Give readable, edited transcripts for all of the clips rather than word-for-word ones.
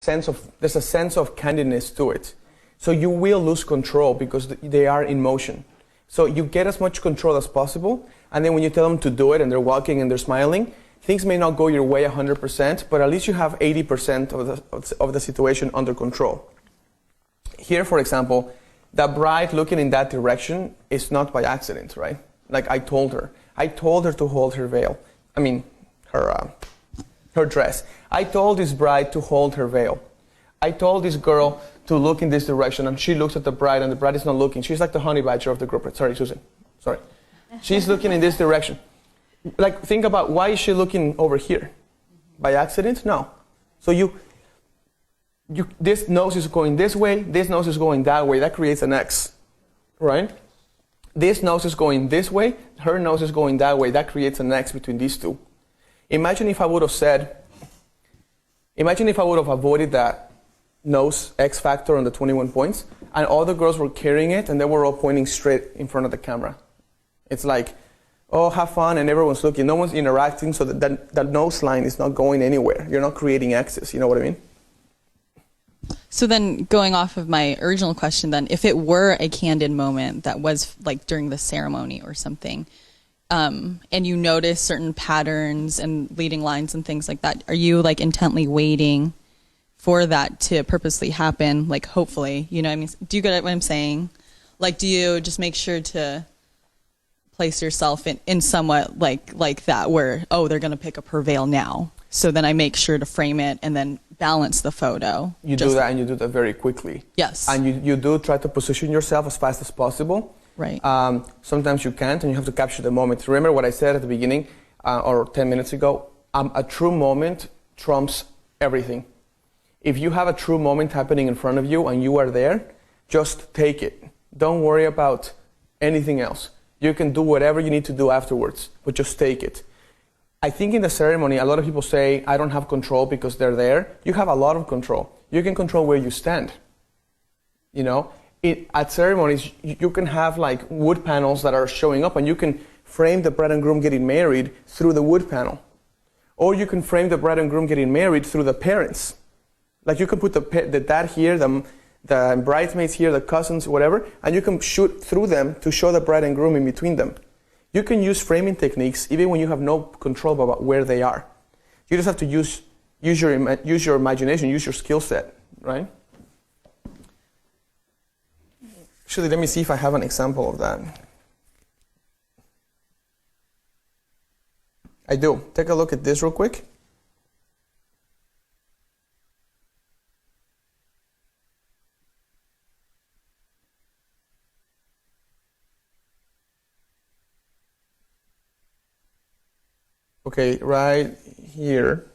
there's a sense of candidness to it. So you will lose control because they are in motion. So you get as much control as possible, and then when you tell them to do it and they're walking and they're smiling, things may not go your way 100%, but at least you have 80% of the situation under control. Here, for example, the bride looking in that direction is not by accident, right? Like I told her to hold her veil. I mean, her dress. I told this bride to hold her veil. I told this girl to look in this direction, and she looks at the bride, and the bride is not looking. She's like the honey badger of the group. Sorry, Susan. Sorry. She's looking in this direction. Like, think about, why is she looking over here? By accident? No. So this nose is going this way, this nose is going that way. That creates an X, right? This nose is going this way, her nose is going that way. That creates an X between these two. Imagine if I would have avoided that nose X factor on the 21 points, and all the girls were carrying it, and they were all pointing straight in front of the camera. It's like, oh, have fun, and everyone's looking. No one's interacting, so that nose line is not going anywhere. You're not creating X's, you know what I mean? So then, going off of my original question then, if it were a candid moment that was like during the ceremony or something, and you notice certain patterns and leading lines and things like that, are you like intently waiting for that to purposely happen, like hopefully, you know what I mean? Do you get what I'm saying? Like, do you just make sure to place yourself in somewhat like that where, oh, they're going to pick up her veil now, so then I make sure to frame it and then balance the photo. You do that, and you do that very quickly. Yes. And you do try to position yourself as fast as possible. Right. Sometimes you can't, and you have to capture the moment. Remember what I said at the beginning, or 10 minutes ago? A true moment trumps everything. If you have a true moment happening in front of you and you are there, just take it. Don't worry about anything else. You can do whatever you need to do afterwards, but just take it. I think in the ceremony, a lot of people say, I don't have control because they're there. You have a lot of control. You can control where you stand. You know, at ceremonies, you can have like wood panels that are showing up, and you can frame the bride and groom getting married through the wood panel. Or you can frame the bride and groom getting married through the parents. Like you can put the dad here, the bridesmaids here, the cousins, whatever, and you can shoot through them to show the bride and groom in between them. You can use framing techniques even when you have no control about where they are. You just have to use your imagination, use your skill set, right? Actually, let me see if I have an example of that. I do. Take a look at this real quick. Okay, right here.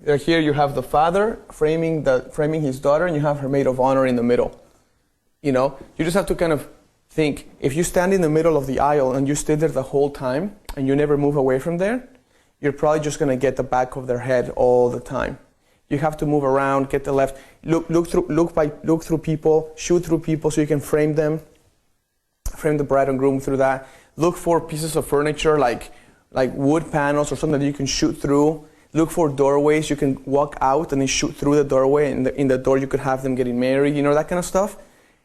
Here you have the father framing his daughter, and you have her maid of honor in the middle. You know, you just have to kind of think, if you stand in the middle of the aisle and you stay there the whole time and you never move away from there, you're probably just going to get the back of their head all the time. You have to move around, get the left, look through people, shoot through people so you can frame them. Frame the bride and groom through that. Look for pieces of furniture like wood panels or something that you can shoot through. Look for doorways. You can walk out and then shoot through the doorway. And in the door you could have them getting married. You know, that kind of stuff.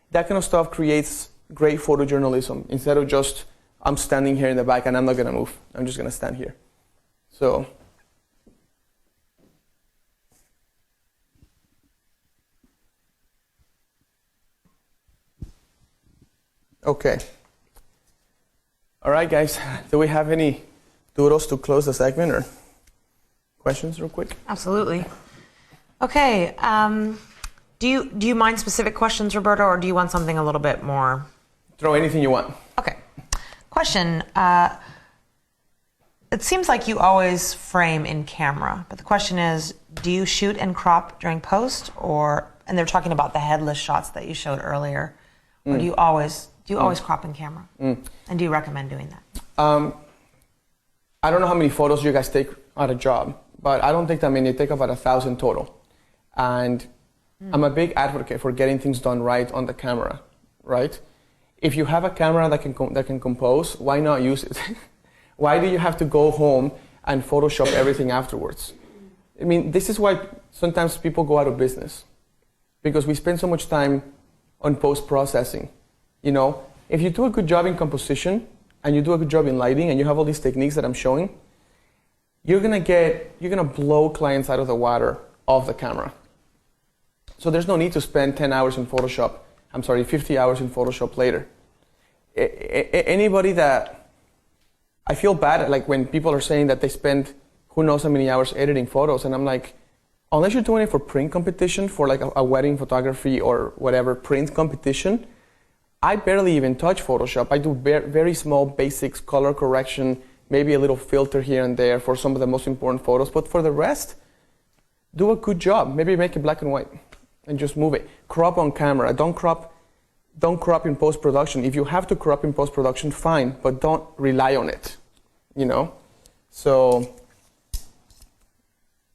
That kind of stuff creates great photojournalism instead of just, I'm standing here in the back and I'm not going to move. I'm just going to stand here. So. Okay. All right, guys. Do we have any doodles to close the segment or questions real quick? Absolutely. Okay. Do you mind specific questions, Roberto, or do you want something a little bit more? Throw anything you want. Okay. Question. It seems like you always frame in camera, but the question is, do you shoot and crop during post, and they're talking about the headless shots that you showed earlier, or do you always crop in camera? And do you recommend doing that? I don't know how many photos you guys take at a job, but I don't take that many. I take about 1,000 total. And I'm a big advocate for getting things done right on the camera, right? If you have a camera that can compose, why not use it? Why do you have to go home and Photoshop everything afterwards. I mean, this is why sometimes people go out of business, because we spend so much time on post-processing. You know, if you do a good job in composition and you do a good job in lighting and you have all these techniques that I'm showing, you're gonna blow clients out of the water of the camera. So there's no need to spend 10 hours in Photoshop. 50 hours in Photoshop later. Anybody that, I feel bad like when people are saying that they spend who knows how many hours editing photos, and I'm like, unless you're doing it for print competition, for like a wedding photography or whatever print competition, I barely even touch Photoshop. I do very small basics, color correction, maybe a little filter here and there for some of the most important photos, but for the rest, do a good job. Maybe make it black and white and just move it. Crop on camera. Don't crop in post-production. If you have to crop in post-production, fine, but don't rely on it, you know? So,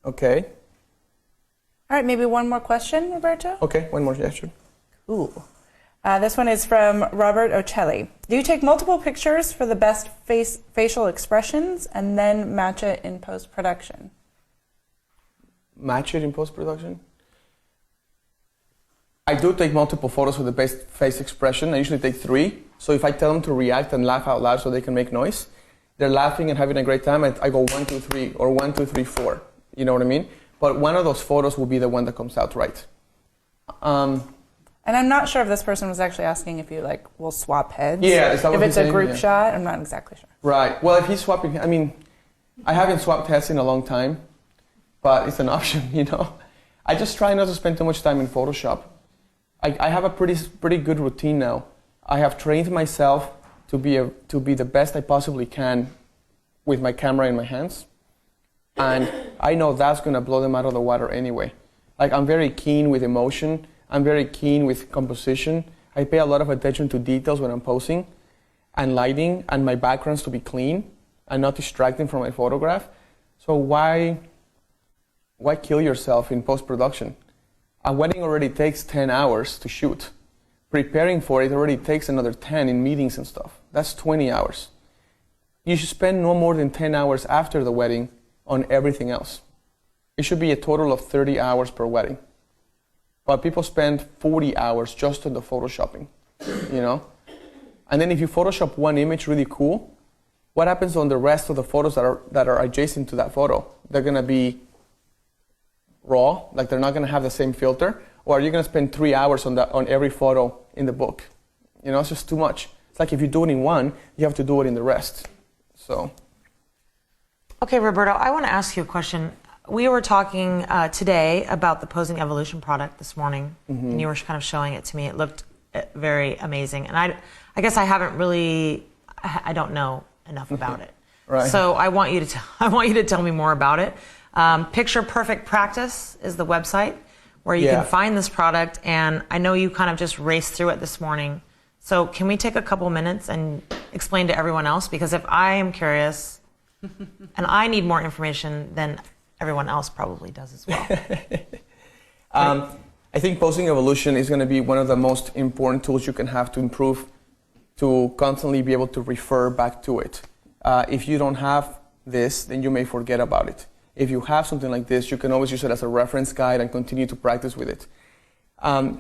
okay. All right, maybe one more question, Roberto? Okay, one more, yeah, sure. Cool. This one is from Robert Ocelli. Do you take multiple pictures for the best facial expressions and then match it in post-production? Match it in post-production? I do take multiple photos with the best face expression. I usually take 3. So if I tell them to react and laugh out loud so they can make noise, they're laughing and having a great time. I go 1, 2, 3, or 1, 2, 3, 4. You know what I mean? But one of those photos will be the one that comes out right. And I'm not sure if this person was actually asking if you will swap heads. Yeah, is that what if it's he's a saying? group Yeah. shot, I'm not exactly sure. Right. Well, if he's swapping, I mean, I haven't swapped heads in a long time, but it's an option, you know. I just try not to spend too much time in Photoshop. I have a pretty good routine now. I have trained myself to be the best I possibly can with my camera in my hands, and I know that's gonna blow them out of the water anyway. Like, I'm very keen with emotion. I'm very keen with composition. I pay a lot of attention to details when I'm posing, and lighting, and my backgrounds to be clean and not distracting from my photograph. So why kill yourself in post-production? A wedding already takes 10 hours to shoot. Preparing for it already takes another 10 in meetings and stuff. That's 20 hours. You should spend no more than 10 hours after the wedding on everything else. It should be a total of 30 hours per wedding. But people spend 40 hours just on the photoshopping, you know? And then if you Photoshop one image really cool, what happens on the rest of the photos that are adjacent to that photo? They're gonna be raw, like they're not gonna have the same filter, or are you gonna spend 3 hours on every photo in the book? You know, it's just too much. It's like if you do it in one, you have to do it in the rest. So. Okay, Roberto, I want to ask you a question. We were talking today about the Posing Evolution product this morning, and you were kind of showing it to me. It looked very amazing, and I guess I don't know enough about it. Right. So I want you to tell me more about it. Picture Perfect Practice is the website where you can find this product, and I know you kind of just raced through it this morning. So can we take a couple minutes and explain to everyone else? Because if I am curious and I need more information, then everyone else probably does as well. I think Posing Evolution is going to be one of the most important tools you can have to improve, to constantly be able to refer back to it. If you don't have this, then you may forget about it. If you have something like this, you can always use it as a reference guide and continue to practice with it.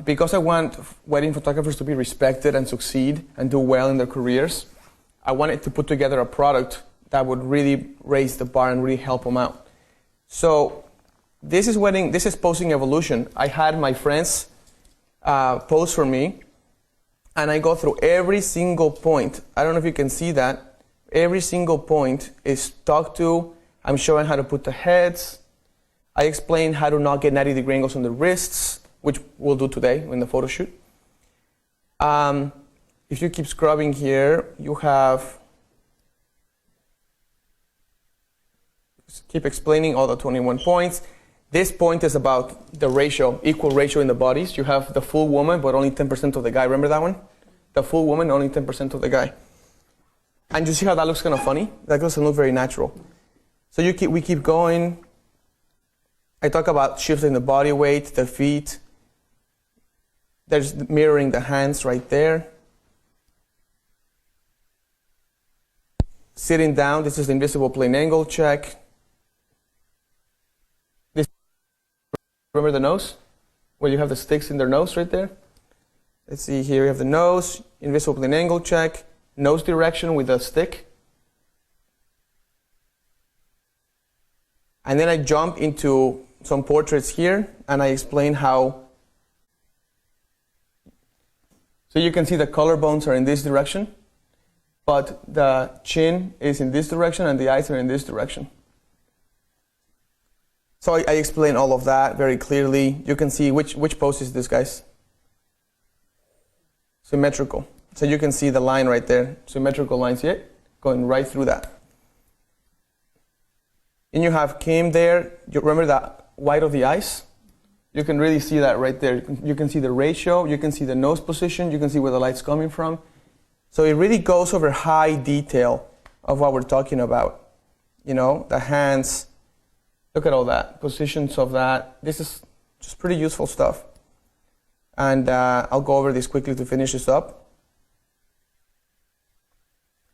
Because I want wedding photographers to be respected and succeed and do well in their careers, I wanted to put together a product that would really raise the bar and really help them out. So this is Posing Evolution. I had my friends pose for me, and I go through every single point. I don't know if you can see that. Every single point is talked to. I'm showing how to put the heads. I explain how to not get 90-degree angles on the wrists, which we'll do today in the photo shoot. If you keep scrubbing here, you have... Keep explaining all the 21 points. This point is about the ratio, equal ratio in the bodies. You have the full woman, but only 10% of the guy. Remember that one? The full woman, only 10% of the guy. And you see how that looks kind of funny? That doesn't look very natural. So we keep going. I talk about shifting the body weight, the feet. There's mirroring the hands right there. Sitting down, this is the invisible plane angle check. This, remember the nose? Where you have the sticks in their nose right there? Let's see here, you have the nose, invisible plane angle check, nose direction with a stick. And then I jump into some portraits here, and I explain how. So you can see the collarbones are in this direction, but the chin is in this direction and the eyes are in this direction. So I explain all of that very clearly. You can see which pose is this, guys? Symmetrical. So you can see the line right there. Symmetrical line, see it? Going right through that. And you have Kim there. You remember the white of the eyes? You can really see that right there. You can see the ratio. You can see the nose position. You can see where the light's coming from. So it really goes over high detail of what we're talking about. You know, the hands. Look at all that. Positions of that. This is just pretty useful stuff. And I'll go over this quickly to finish this up.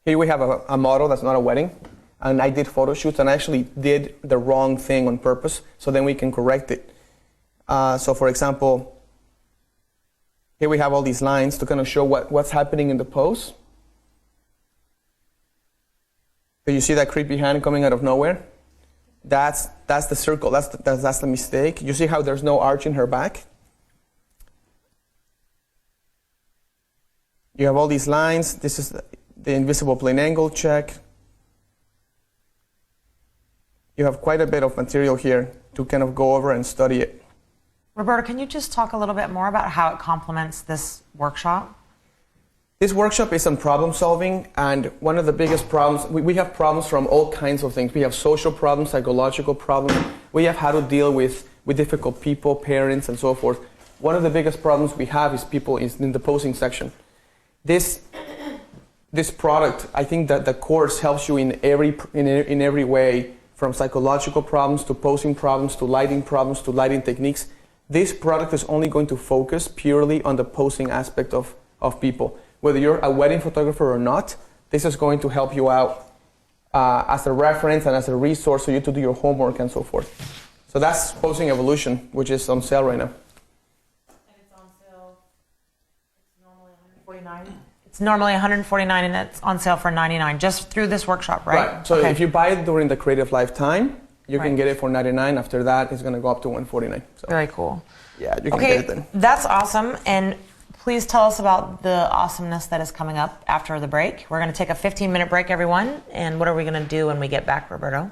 Here we have a model that's not a wedding. And I did photo shoots and I actually did the wrong thing on purpose, so then we can correct it. So for example, here we have all these lines to kind of show what's happening in the pose. So you see that creepy hand coming out of nowhere? That's the circle, that's the mistake. You see how there's no arch in her back? You have all these lines. This is the invisible plane angle check. You have quite a bit of material here to kind of go over and study it. Roberto, can you just talk a little bit more about how it complements this workshop? This workshop is on problem solving, and one of the biggest problems, we have problems from all kinds of things. We have social problems, psychological problems. We have how to deal with difficult people, parents, and so forth. One of the biggest problems we have is people in the posing section. This product, I think that the course helps you in every way, from psychological problems to posing problems to lighting techniques. This product is only going to focus purely on the posing aspect of people. Whether you're a wedding photographer or not, this is going to help you out as a reference and as a resource for you to do your homework and so forth. So that's Posing Evolution, which is on sale right now. And it's on sale, it's normally $149. It's normally $149 and it's on sale for $99 just through this workshop, right? Right. So okay. if you buy it during the Creative Life time, you can get it for $99. After that, it's going to go up to $149. So, very cool. Yeah, you can get it then. That's awesome. And please tell us about the awesomeness that is coming up after the break. We're going to take a 15-minute break, everyone. And what are we going to do when we get back, Roberto?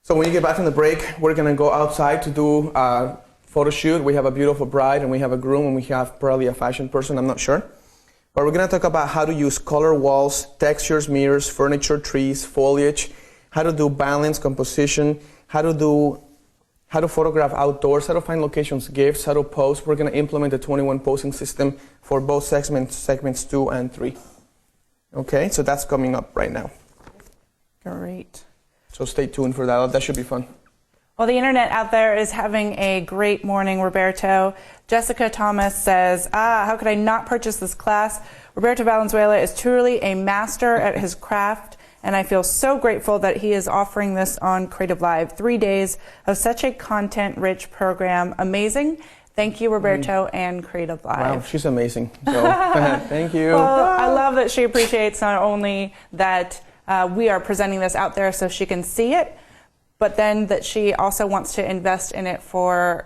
So when you get back from the break, we're going to go outside to do a photo shoot. We have a beautiful bride and we have a groom and we have probably a fashion person, I'm not sure. But we're going to talk about how to use color walls, textures, mirrors, furniture, trees, foliage, how to do balance, composition, how to photograph outdoors, how to find locations, gifts, how to pose. We're going to implement the 21 posing system for both segments 2 and 3. Okay, so that's coming up right now. Great. So stay tuned for that. That should be fun. Well, the internet out there is having a great morning, Roberto. Jessica Thomas says, how could I not purchase this class? Roberto Valenzuela is truly a master at his craft, and I feel so grateful that he is offering this on Creative Live. 3 days of such a content-rich program. Amazing. Thank you, Roberto, and Creative Live. Wow, she's amazing. So, thank you. Well, I love that she appreciates not only that we are presenting this out there so she can see it, but then that she also wants to invest in it for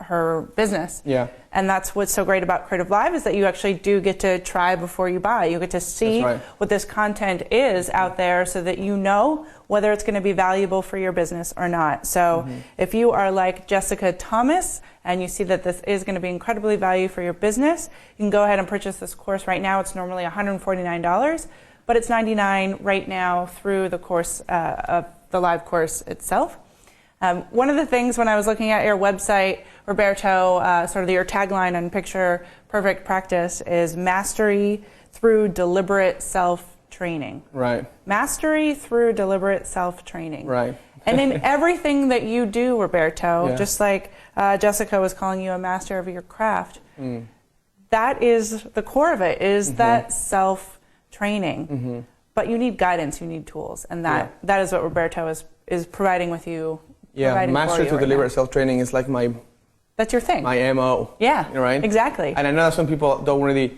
her business. Yeah. And that's what's so great about Creative Live, is that you actually do get to try before you buy. You get to see what this content is out there so that you know whether it's going to be valuable for your business or not. So if you are like Jessica Thomas and you see that this is going to be incredibly valuable for your business, you can go ahead and purchase this course right now. It's normally $149, but it's $99 right now through the course of the live course itself. One of the things when I was looking at your website, Roberto, sort of your tagline on Picture Perfect Practice is mastery through deliberate self-training. Right. Mastery through deliberate self-training. Right. And in everything that you do, Roberto, just like Jessica was calling you a master of your craft, that is the core of it, is that self-training. but you need guidance, you need tools, and that is what Roberto is providing with you. Yeah, master to deliver self-training is like that's your thing. My MO. Yeah, right? Exactly. And I know that some people don't really,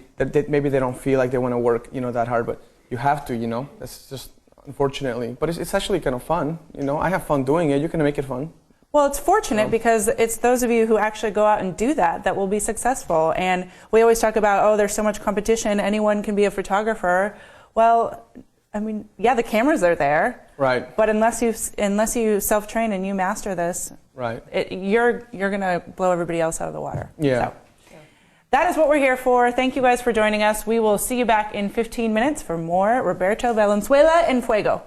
maybe they don't feel like they want to work, that hard, but you have to, That's just, unfortunately. But it's actually kind of fun, I have fun doing it. You can make it fun. Well, it's fortunate because it's those of you who actually go out and do that will be successful. And we always talk about, there's so much competition, anyone can be a photographer. Well, I mean, yeah, the cameras are there. Right. But unless you self-train and you master this, right, you're gonna blow everybody else out of the water. Yeah. So, that is what we're here for. Thank you guys for joining us. We will see you back in 15 minutes for more Roberto Valenzuela en Fuego.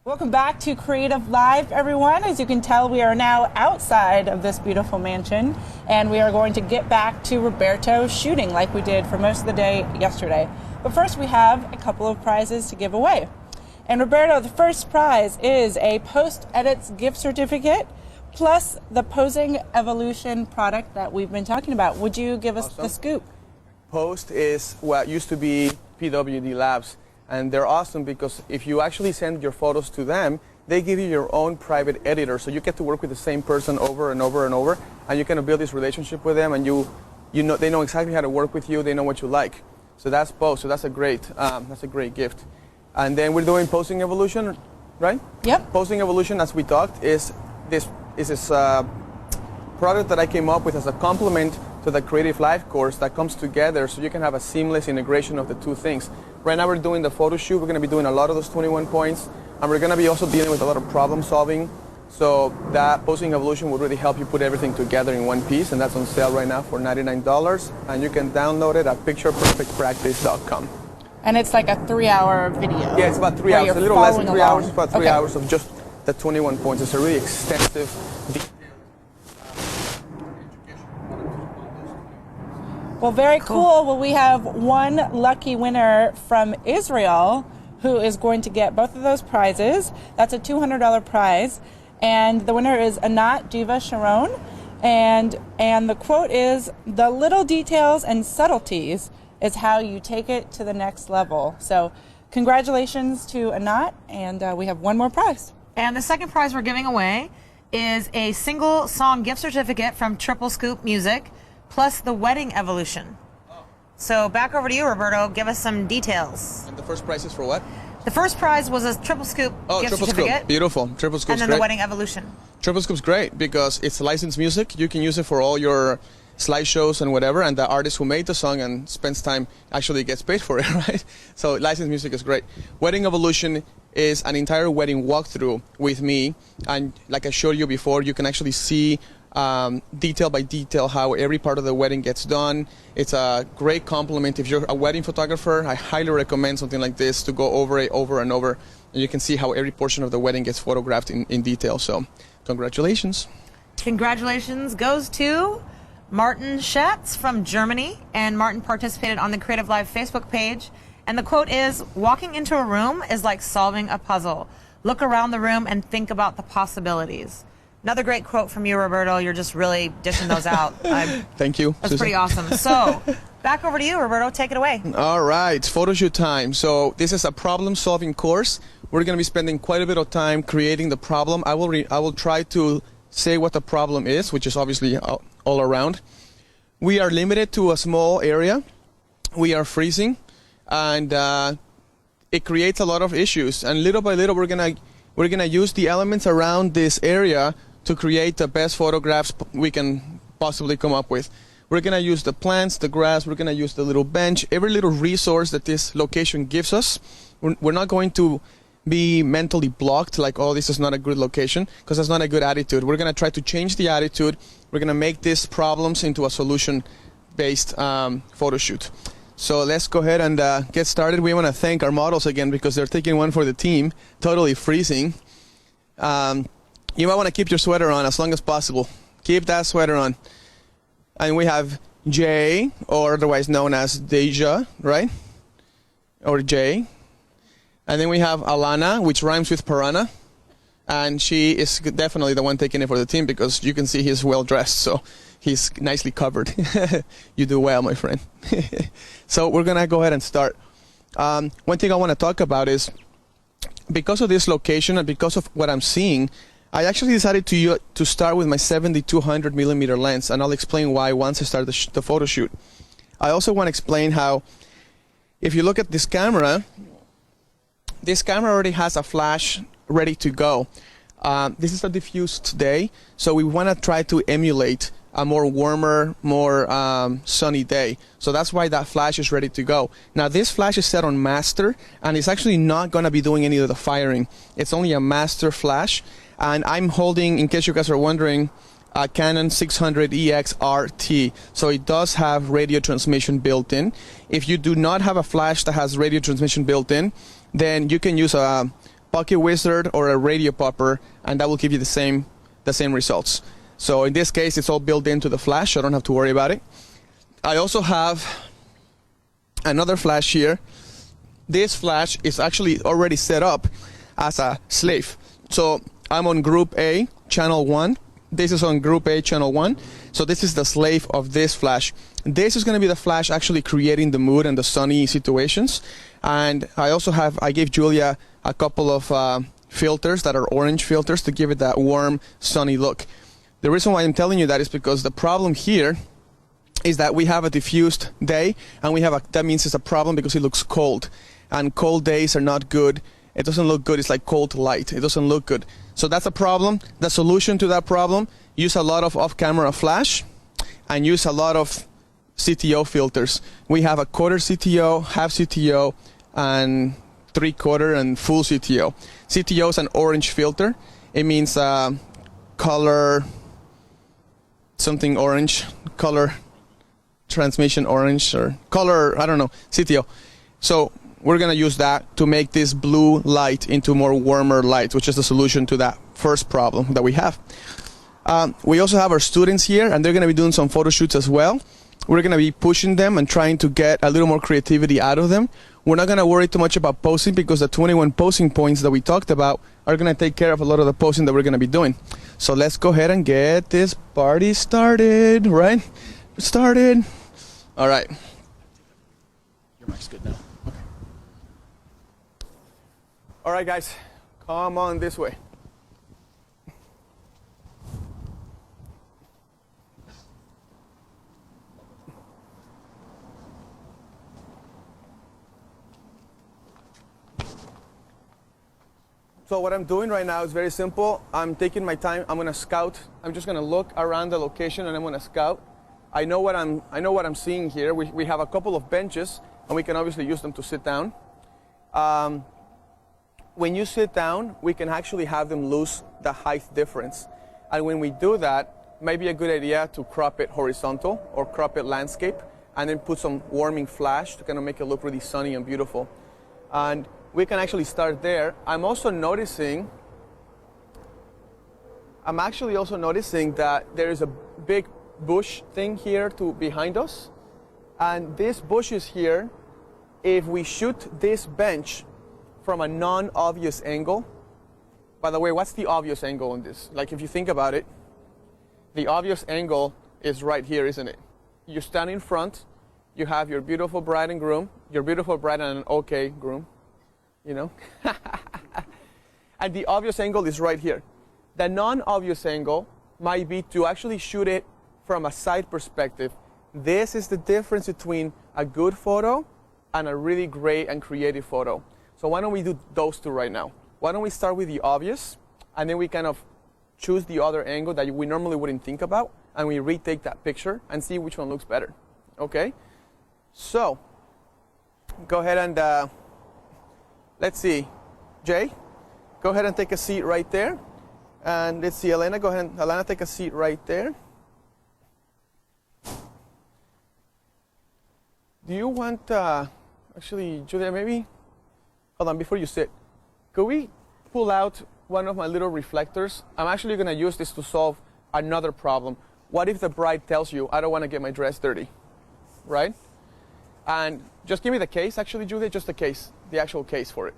Welcome back to Creative Live, everyone. As you can tell, we are now outside of this beautiful mansion, and we are going to get back to Roberto shooting like we did for most of the day yesterday. But first, we have a couple of prizes to give away. And Roberto, the first prize is a Post Edits gift certificate plus the Posing Evolution product that we've been talking about. Would you give us the scoop? Post is what used to be PWD Labs. And they're awesome because if you actually send your photos to them, they give you your own private editor. So you get to work with the same person over and over and over, and you kind of build this relationship with them, and you know they know exactly how to work with you. They know what you like. So that's Post. So that's a great gift. And then we're doing Posing Evolution, right? Yep. Posing Evolution, as we talked, is this product that I came up with as a complement to the Creative Live course that comes together so you can have a seamless integration of the two things. Right now we're doing the photo shoot. We're going to be doing a lot of those 21 points, and we're going to be also dealing with a lot of problem solving. So that Posing Evolution will really help you put everything together in one piece, and that's on sale right now for $99, and you can download it at pictureperfectpractice.com. And it's like a 3-hour video. Yeah, it's about 3 hours, a little less than 3 hours, about 3 hours of just the 21 points. It's a really extensive, Well, very cool. Well, we have one lucky winner from Israel who is going to get both of those prizes. That's a $200 prize. And the winner is Anat Diva Sharon. And the quote is, "The little details and subtleties is how you take it to the next level." So congratulations to Anat. And we have one more prize. And the second prize we're giving away is a single song gift certificate from Triple Scoop Music, plus the Wedding Evolution. So back over to you, Roberto. Give us some details. And the first prize is for what? The first prize was a Triple Scoop gift Triple certificate. Scoop. Beautiful. Triple Scoop's and then great. the Wedding Evolution. Triple Scoop's great because it's licensed music. You can use it for all your slideshows and whatever, and the artist who made the song and spends time actually gets paid for it, right? So licensed music is great. Wedding Evolution is an entire wedding walkthrough with me, and like I showed you before, you can actually see detail by detail how every part of the wedding gets done. It's a great compliment. If you're a wedding photographer, I highly recommend something like this to go over it over and over, and you can see how every portion of the wedding gets photographed in detail. So congratulations. Congratulations goes to Martin Schatz from Germany, and Martin participated on the Creative Live Facebook page. And the quote is, "Walking into a room is like solving a puzzle. Look around the room and think about the possibilities." Another great quote from you, Roberto. You're just really dishing those out. Thank you. That's Susan. pretty awesome. So back over to you, Roberto. Take it away. All right, photo shoot time. So this is a problem-solving course. We're going to be spending quite a bit of time creating the problem. I will try to say what the problem is, which is obviously all around. We are limited to a small area. We are freezing, and it creates a lot of issues. And little by little, we're gonna use the elements around this area to create the best photographs we can possibly come up with. We're gonna use the plants, the grass. We're gonna use the little bench, every little resource that this location gives us. We're not going to be mentally blocked like, oh, this is not a good location, because that's not a good attitude. We're going to try to change the attitude. We're going to make these problems into a solution-based photo shoot. So let's go ahead and get started. We want to thank our models again because they're taking one for the team, totally freezing. You might want to keep your sweater on as long as possible. Keep that sweater on. And we have Jay, or otherwise known as Deja, right? Or Jay. And then we have Alana, which rhymes with piranha. And she is definitely the one taking it for the team because you can see he's well dressed, so he's nicely covered. You do well, my friend. So we're going to go ahead and start. One thing I want to talk about is because of this location and because of what I'm seeing, I actually decided to start with my 70-200 millimeter lens, and I'll explain why once I start the photo shoot. I also want to explain how, if you look at this camera already has a flash ready to go. This is a diffused day, so we want to try to emulate a more warmer, more sunny day. So that's why that flash is ready to go. Now this flash is set on master, and it's actually not going to be doing any of the firing. It's only a master flash, and I'm holding, in case you guys are wondering, a Canon 600EX RT. So it does have radio transmission built in. If you do not have a flash that has radio transmission built in, then you can use a Pocket Wizard or a radio popper, and that will give you the same results. So in this case, it's all built into the flash, so I don't have to worry about it. I also have another flash here. This flash is actually already set up as a slave. So I'm on group A, channel 1. This is on group A, channel 1. So this is the slave of this flash. This is going to be the flash actually creating the mood and the sunny situations. And I gave Julia a couple of filters that are orange filters to give it that warm, sunny look. The reason why I'm telling you that is because the problem here is that we have a diffused day, and that means it's a problem because it looks cold. And cold days are not good. It doesn't look good. It's like cold light. It doesn't look good. So that's a problem. The solution to that problem, use a lot of off-camera flash and use a lot of CTO filters. We have a quarter CTO, half CTO, and 3/4 and full CTO. CTO is an orange filter. It means color something orange, color transmission orange, or color, I don't know, CTO. So we're going to use that to make this blue light into more warmer light, which is the solution to that first problem that we have. We also have our students here, and they're going to be doing some photo shoots as well. We're going to be pushing them and trying to get a little more creativity out of them. We're not going to worry too much about posing because the 21 posing points that we talked about are going to take care of a lot of the posing that we're going to be doing. So let's go ahead and get this party started, right? Started. All right. Your mic's good now. Okay. All right, guys, come on this way. So what I'm doing right now is very simple. I'm taking my time. I'm going to scout. I'm just going to look around the location, and I'm going to scout. I know what I'm seeing here. We have a couple of benches, and we can obviously use them to sit down. When you sit down, we can actually have them lose the height difference. And when we do that, it might be a good idea to crop it horizontal or crop it landscape, and then put some warming flash to kind of make it look really sunny and beautiful. And we can actually start there. I'm actually also noticing that there is a big bush thing here behind us. And this bush is here. If we shoot this bench from a non-obvious angle, by the way, what's the obvious angle on this? Like, if you think about it, the obvious angle is right here, isn't it? You stand in front, you have your beautiful bride and groom, your beautiful bride and an okay groom, you know? And the obvious angle is right here. The non-obvious angle might be to actually shoot it from a side perspective. This is the difference between a good photo and a really great and creative photo. So why don't we do those two right now? Why don't we start with the obvious, and then we kind of choose the other angle that we normally wouldn't think about, and we retake that picture and see which one looks better. Okay? So, go ahead and, let's see. Jay, go ahead and take a seat right there. And let's see, Elena, go ahead. Elena, take a seat right there. Do you want, actually, Julia, maybe? Hold on, before you sit. Could we pull out one of my little reflectors? I'm actually going to use this to solve another problem. What if the bride tells you, I don't want to get my dress dirty, right? And just give me the case, actually, Julia, just the case, the actual case for it.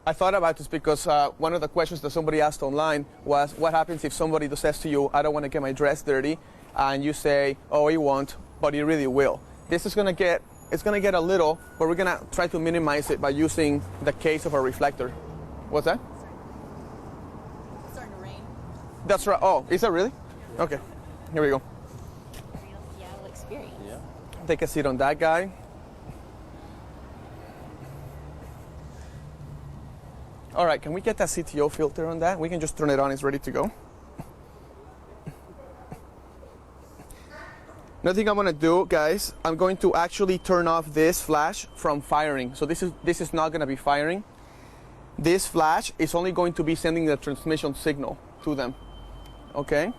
I thought about this because one of the questions that somebody asked online was, what happens if somebody says to you, I don't want to get my dress dirty, and you say, oh, it won't, but it really will. This is going to get, it's going to get a little, but we're going to try to minimize it by using the case of a reflector. What's that? It's starting to rain. That's right. Oh, is that really? Okay, here we go. Real experience. Yeah. Take a seat on that guy. All right, can we get that CTO filter on that? We can just turn it on, it's ready to go. Another thing I'm gonna do, guys, I'm going to actually turn off this flash from firing. So this is not gonna be firing. This flash is only going to be sending the transmission signal to them, okay?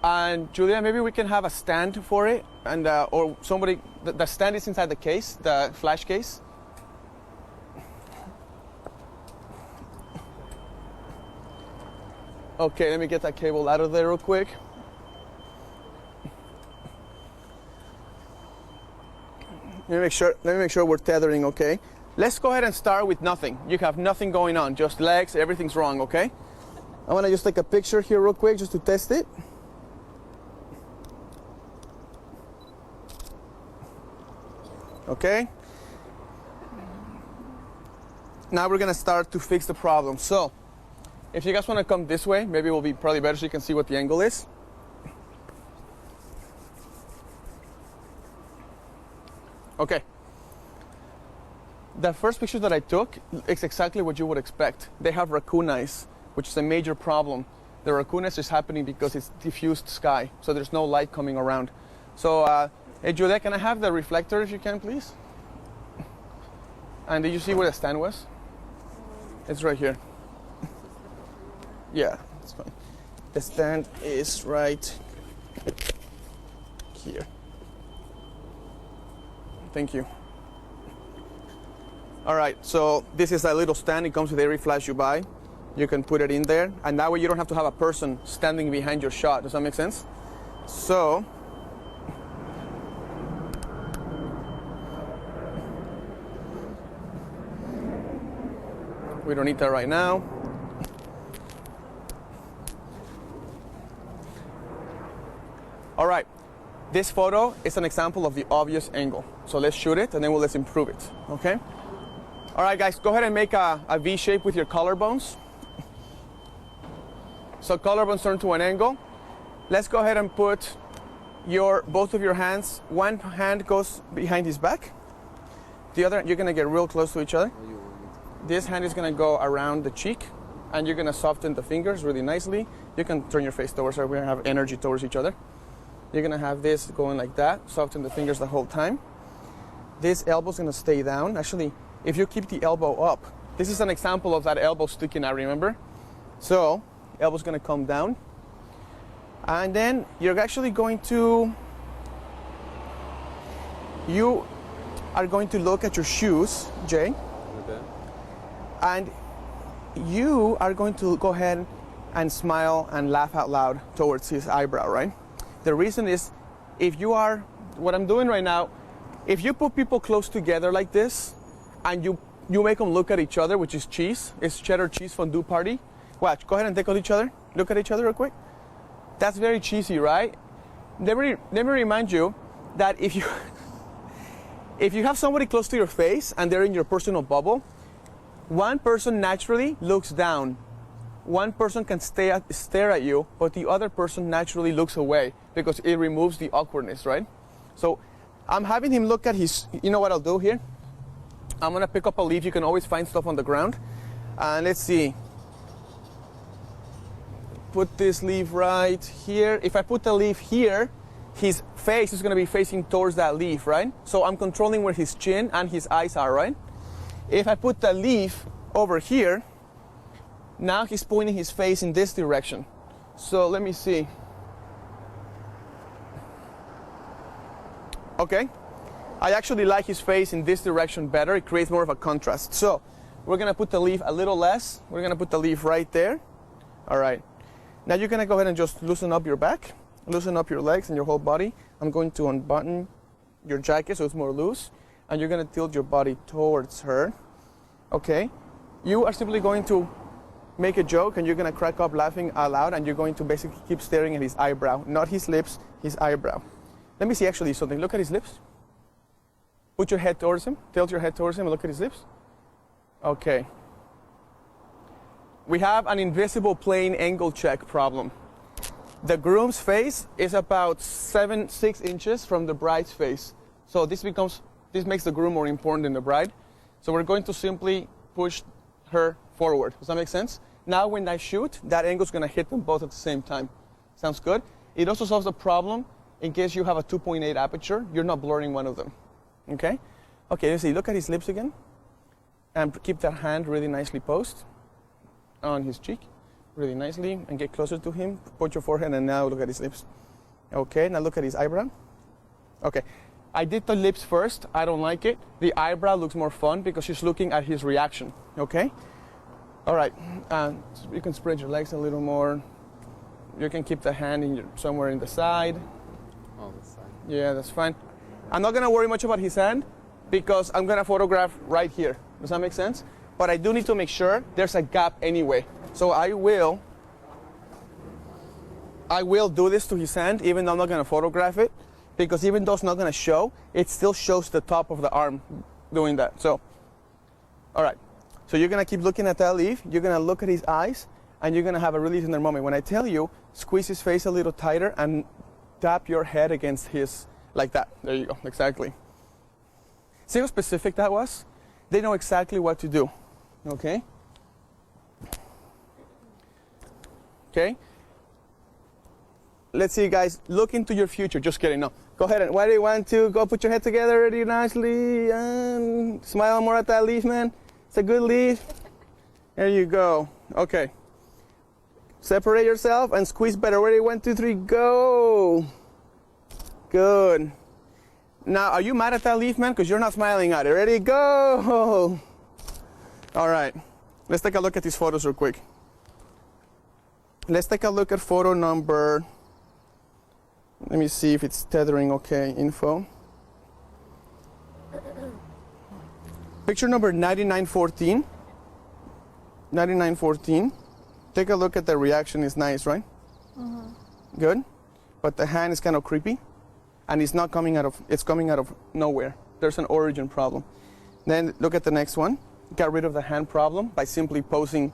And Julia, maybe we can have a stand for it, and or somebody. The stand is inside the case, the flash case. Okay, let me get that cable out of there real quick. Let me make sure we're tethering, okay? Let's go ahead and start with nothing. You have nothing going on, just legs, everything's wrong, okay? I want to just take a picture here real quick just to test it. Okay. Now we're gonna start to fix the problem. So, if you guys want to come this way, maybe it will be probably better so you can see what the angle is. Okay. The first picture that I took is exactly what you would expect. They have raccoon eyes, which is a major problem. The raccoon eyes is happening because it's diffused sky, so there's no light coming around. So, hey Julia, can I have the reflector if you can, please? And did you see where the stand was? It's right here. Yeah, it's fine. The stand is right here. Thank you. All right, so this is a little stand. It comes with every flash you buy. You can put it in there, and that way you don't have to have a person standing behind your shot. Does that make sense? So, we don't need that right now. All right, this photo is an example of the obvious angle. So let's shoot it and then let's improve it, okay? All right, guys, go ahead and make a V shape with your collarbones. So collarbones turn to an angle. Let's go ahead and put both of your hands. One hand goes behind his back. The other, you're gonna get real close to each other. This hand is gonna go around the cheek, and you're gonna soften the fingers really nicely. You can turn your face towards her. We're gonna have energy towards each other. You're gonna have this going like that, soften the fingers the whole time. This elbow's gonna stay down. Actually, if you keep the elbow up, this is an example of that elbow sticking out, remember? So, elbow's gonna come down. And then you're actually going to, you are going to look at your shoes, Jay. Okay. And you are going to go ahead and smile and laugh out loud towards his eyebrow, right? The reason is, if you are, what I'm doing right now, if you put people close together like this, and you make them look at each other, which is cheese, it's cheddar cheese fondue party. Watch, go ahead and take a look at each other. Look at each other real quick. That's very cheesy, right? Let me remind you that if you have somebody close to your face and they're in your personal bubble, one person naturally looks down. One person can stare at you, but the other person naturally looks away because it removes the awkwardness, right? So I'm having him look at his, you know what I'll do here? I'm gonna pick up a leaf. You can always find stuff on the ground. And let's see. Put this leaf right here. If I put the leaf here, his face is gonna be facing towards that leaf, right? So I'm controlling where his chin and his eyes are, right? If I put the leaf over here, now he's pointing his face in this direction. So let me see. Okay. I actually like his face in this direction better. It creates more of a contrast. So we're gonna put the leaf a little less. We're gonna put the leaf right there. All right. Now you're gonna go ahead and just loosen up your back, loosen up your legs and your whole body. I'm going to unbutton your jacket so it's more loose, and you're gonna tilt your body towards her. Okay. You are simply going to make a joke and you're gonna crack up laughing out loud, and you're going to basically keep staring at his eyebrow, not his lips, his eyebrow. Let me see actually something. Look at his lips. Put your head towards him, tilt your head towards him and look at his lips. Okay. We have an invisible plane angle check problem. The groom's face is about 6 inches from the bride's face. So this makes the groom more important than the bride. So we're going to simply push her forward. Does that make sense? Now when I shoot, that angle is going to hit them both at the same time. Sounds good? It also solves the problem in case you have a 2.8 aperture, you're not blurring one of them. Okay? Okay, let's see. Look at his lips again. And keep that hand really nicely posed on his cheek. really nicely and get closer to him. Put your forehead and now look at his lips. Okay, now look at his eyebrow. Okay, I did the lips first. I don't like it. The eyebrow looks more fun because she's looking at his reaction. Okay? All right, so you can spread your legs a little more. You can keep the hand somewhere in the side. Oh, the side. Yeah, that's fine. I'm not gonna worry much about his hand because I'm gonna photograph right here. Does that make sense? But I do need to make sure there's a gap anyway. So I will do this to his hand even though I'm not gonna photograph it, because even though it's not gonna show, it still shows the top of the arm doing that. So, all right. So you're gonna keep looking at that leaf, you're gonna look at his eyes, and you're gonna have a really tender moment. When I tell you, squeeze his face a little tighter and tap your head against his, like that. There you go, exactly. See how specific that was? They know exactly what to do, okay? Okay? Let's see, guys, look into your future. Just kidding, no. Go ahead and, why do you want to go put your head together really nicely and smile more at that leaf, man? It's a good leaf. There you go. Okay. Separate yourself and squeeze better. Ready? 1, 2, 3, go. Good. Now, are you mad at that leaf, man? Because you're not smiling at it. Ready? Go. All right. Let's take a look at these photos real quick. Let's take a look at photo number. Let me see if it's tethering okay. Info. Picture number 9914. 9914. Take a look at the reaction. It's nice, right? Mm-hmm. Good. But the hand is kind of creepy, and it's not coming out of. It's coming out of nowhere. There's an origin problem. Then look at the next one. Got rid of the hand problem by simply posing,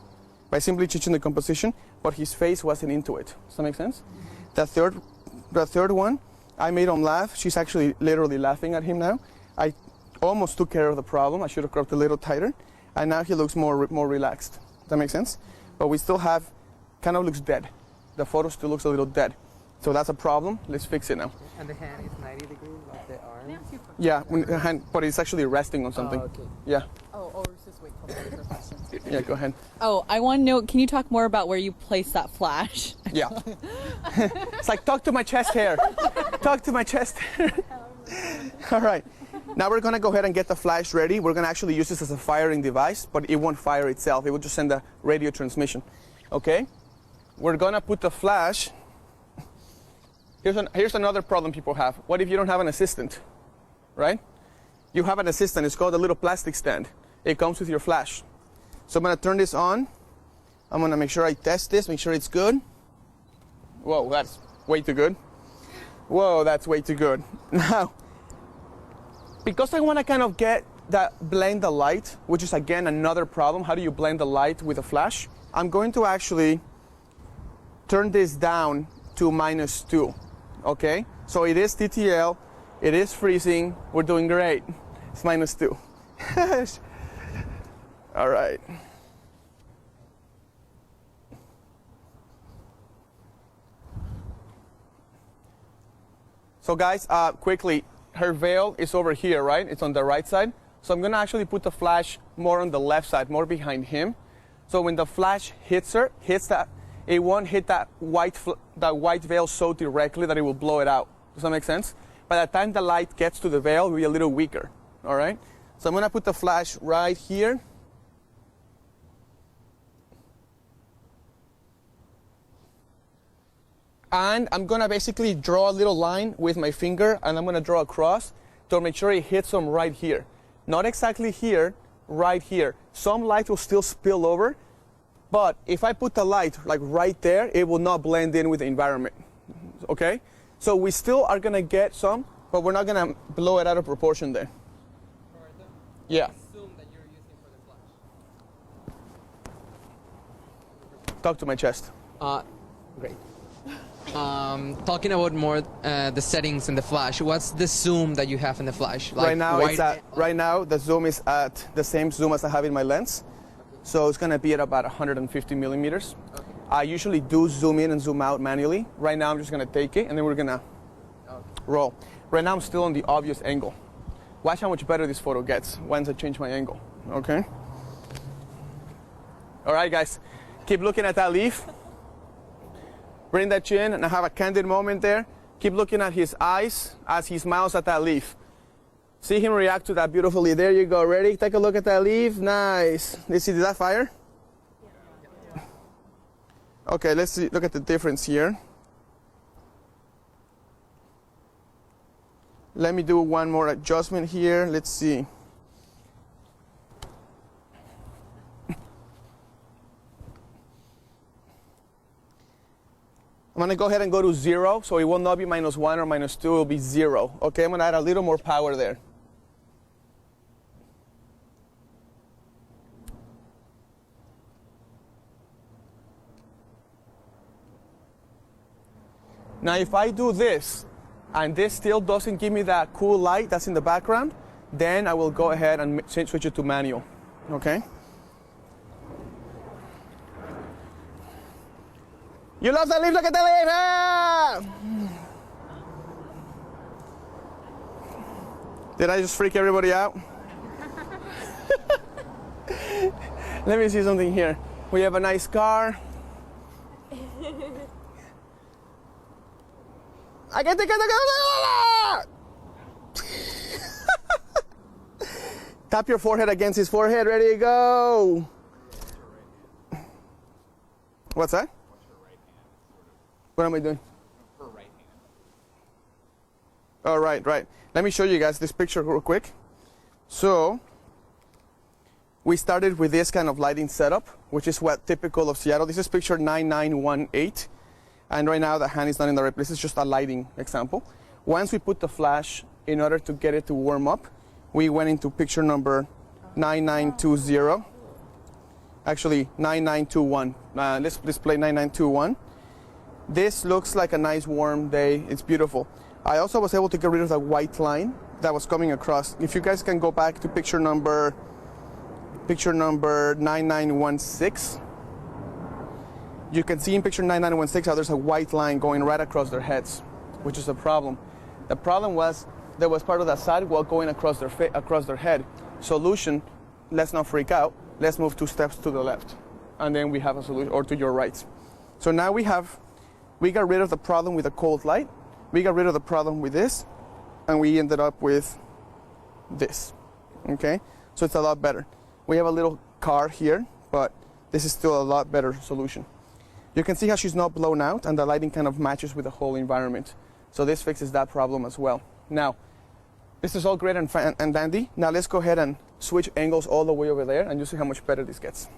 by simply changing the composition, but his face wasn't into it. Does that make sense? Mm-hmm. The third one, I made him laugh. She's actually literally laughing at him now. I almost took care of the problem. I should have cropped a little tighter, and now he looks more relaxed. Does that make sense? But we still have, kind of looks dead. The photo still looks a little dead. So that's a problem. Let's fix it now. And the hand is 90 degrees, like the arm? Yeah, the hand, but it's actually resting on something. Oh, okay. Yeah. Oh, just wait till the question. Yeah, go ahead. Oh, I want to know, can you talk more about where you place that flash? Yeah. It's like, talk to my chest hair. Talk to my chest hair. All right. Now we're going to go ahead and get the flash ready. We're going to actually use this as a firing device, but it won't fire itself. It will just send a radio transmission. Okay? We're going to put the flash. Here's another problem people have. What if you don't have an assistant? Right? You have an assistant. It's called a little plastic stand. It comes with your flash. So I'm going to turn this on. I'm going to make sure I test this, make sure it's good. Whoa, that's way too good. Whoa, that's way too good. Now, because I want to kind of get that blend the light, which is again another problem. How do you blend the light with a flash? I'm going to actually turn this down to -2. Okay? So it is TTL, it is freezing, we're doing great. It's -2. All right. So guys, quickly, her veil is over here, right? It's on the right side. So I'm gonna actually put the flash more on the left side, more behind him. So when the flash hits her, it won't hit that white veil so directly that it will blow it out. Does that make sense? By the time the light gets to the veil, it will be a little weaker, all right? So I'm gonna put the flash right here. And I'm gonna basically draw a little line with my finger, and I'm gonna draw across to make sure it hits them right here. Not exactly here, right here. Some light will still spill over, but if I put the light like right there, it will not blend in with the environment, okay? So we still are gonna get some, but we're not gonna blow it out of proportion there. Yeah. Zoom that you're using for the flash. Talk to my chest. Great. Talking about more the settings in the flash, what's the zoom that you have in the flash? Like right now the zoom is at the same zoom as I have in my lens. Okay. So it's gonna be at about 150 millimeters. Okay. I usually do zoom in and zoom out manually. Right now I'm just gonna take it and then we're gonna roll. Right now I'm still on the obvious angle. Watch how much better this photo gets once I change my angle, okay? All right, guys. Keep looking at that leaf. Bring that chin and have a candid moment there. Keep looking at his eyes as he smiles at that leaf. See him react to that beautifully. There you go. Ready? Take a look at that leaf. Nice. Let's see, did that fire? Okay, let's see. Look at the difference here. Let me do one more adjustment here. Let's see. I'm going to go ahead and go to 0, so it will not be -1 or -2, it will be 0. Okay, I'm going to add a little more power there. Now if I do this, and this still doesn't give me that cool light that's in the background, then I will go ahead and switch it to manual, okay? You love the leaf, look at the leaf! Ah! Did I just freak everybody out? Let me see something here. We have a nice car. I get the Tap your forehead against his forehead. Ready to go. What's that? What am I doing? Her right hand. Oh, right. Let me show you guys this picture real quick. So, we started with this kind of lighting setup, which is what typical of Seattle. This is picture 9918. And right now the hand is not in the right place. It's just a lighting example. Once we put the flash, in order to get it to warm up, we went into picture number 9920. Actually, 9921. Let's display 9921. This looks like a nice warm day. It's beautiful. I also was able to get rid of the white line that was coming across. If you guys can go back to picture number 9916. You can see in picture 9916 how there's a white line going right across their heads, which is a problem. The problem was there was part of that sidewalk going across their head. Solution, let's not freak out. Let's move 2 steps to the left. And then we have a solution, or to your right. So now we got rid of the problem with the cold light. We got rid of the problem with this. And we ended up with this. Okay? So it's a lot better. We have a little car here, but this is still a lot better solution. You can see how she's not blown out and the lighting kind of matches with the whole environment. So this fixes that problem as well. Now, this is all great and dandy. Now let's go ahead and switch angles all the way over there and you see how much better this gets.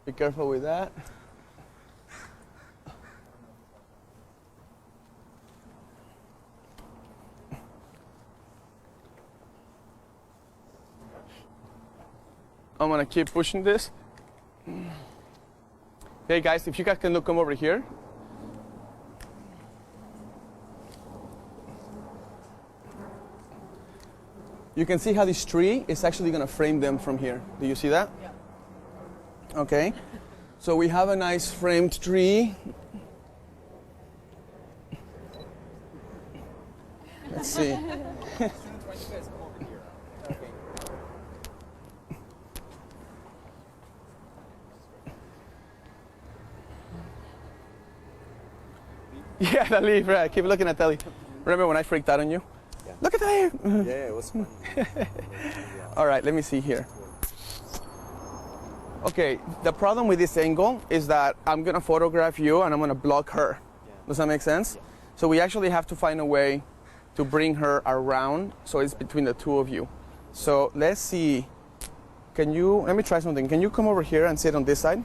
Be careful with that. I'm gonna keep pushing this. Hey guys, if you guys can come over here. You can see how this tree is actually gonna frame them from here. Do you see that? Yeah. Okay. So we have a nice framed tree. Let's see. Yeah, the leaf, right. Keep looking at that leaf. Remember when I freaked out on you? Yeah. Look at that leaf. Yeah, it was fun. All right, let me see here. Okay, the problem with this angle is that I'm going to photograph you and I'm going to block her. Yeah. Does that make sense? Yeah. So we actually have to find a way to bring her around so it's between the two of you. So let's see. Let me try something. Can you come over here and sit on this side?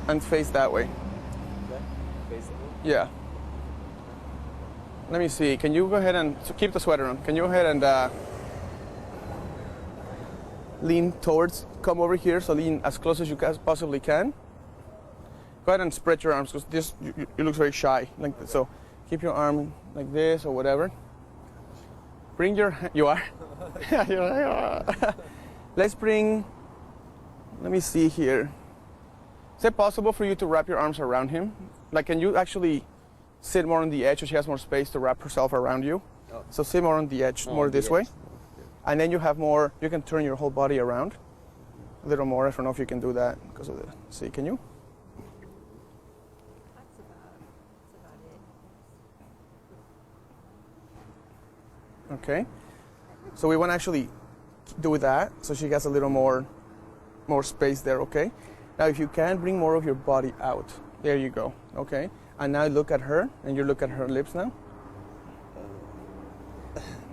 And face that way. Okay. Face that way? Yeah. Let me see. Can you go ahead and keep the sweater on? Can you go ahead and lean towards? Come over here. So lean as close as you possibly can. Go ahead and spread your arms because you look very shy. Like this. So keep your arm like this or whatever. Bring your. You are. You are. Let's bring. Let me see here. Is it possible for you to wrap your arms around him? Like, can you actually sit more on the edge so she has more space to wrap herself around you. Oh. So sit more on the edge, more on the this way. edge. And then you have more, you can turn your whole body around a little more. I don't know if you can do that because of the, see, can you? That's about it. Okay. So we want to actually do that so she gets a little more space there, okay? Now if you can, bring more of your body out. There you go, okay? And now look at her, and you look at her lips now.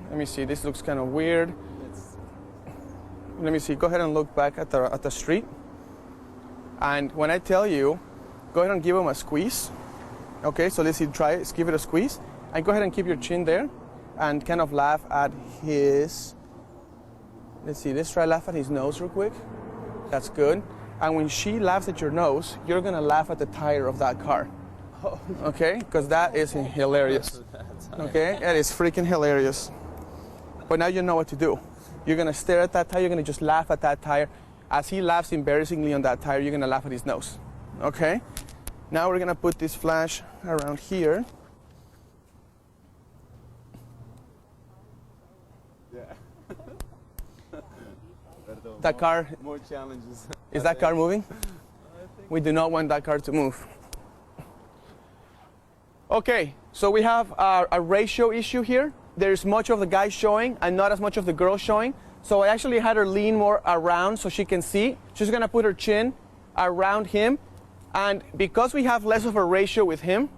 Let me see, this looks kind of weird. Let me see, go ahead and look back at the street. And when I tell you, go ahead and give him a squeeze. Okay, so let's see, try it, give it a squeeze. And go ahead and keep your chin there and kind of laugh at his, let's see, let's try laugh at his nose real quick. That's good. And when she laughs at your nose, you're gonna laugh at the tire of that car. Okay, because that is hilarious. Okay, that is freaking hilarious. But now you know what to do. You're gonna stare at that tire, you're gonna just laugh at that tire. As he laughs embarrassingly on that tire, you're gonna laugh at his nose. Okay? Now we're gonna put this flash around here. Yeah. That car, More challenges. is that car moving? We do not want that car to move. Okay, so we have a ratio issue here. There's much of the guy showing and not as much of the girl showing. So I actually had her lean more around so she can see. She's gonna put her chin around him. And because we have less of a ratio with him,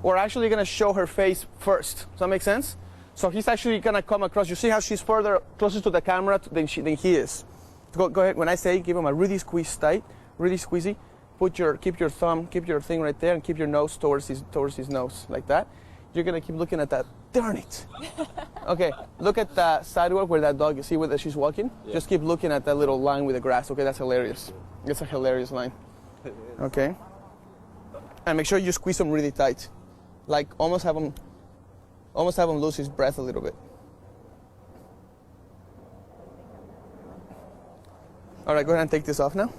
we're actually gonna show her face first. Does that make sense? So he's actually gonna come across. You see how she's further closer to the camera than he is. Go ahead, when I say give him a really squeeze tight, really squeezy, keep your thing right there and keep your nose towards his nose, like that. You're gonna keep looking at that. Darn it. Okay, look at the sidewalk where that dog, you see where she's walking? Yeah. Just keep looking at that little line with the grass. Okay, that's hilarious. It's a hilarious line. Okay. And make sure you squeeze him really tight. Like almost have him lose his breath a little bit. All right, go ahead and take this off now.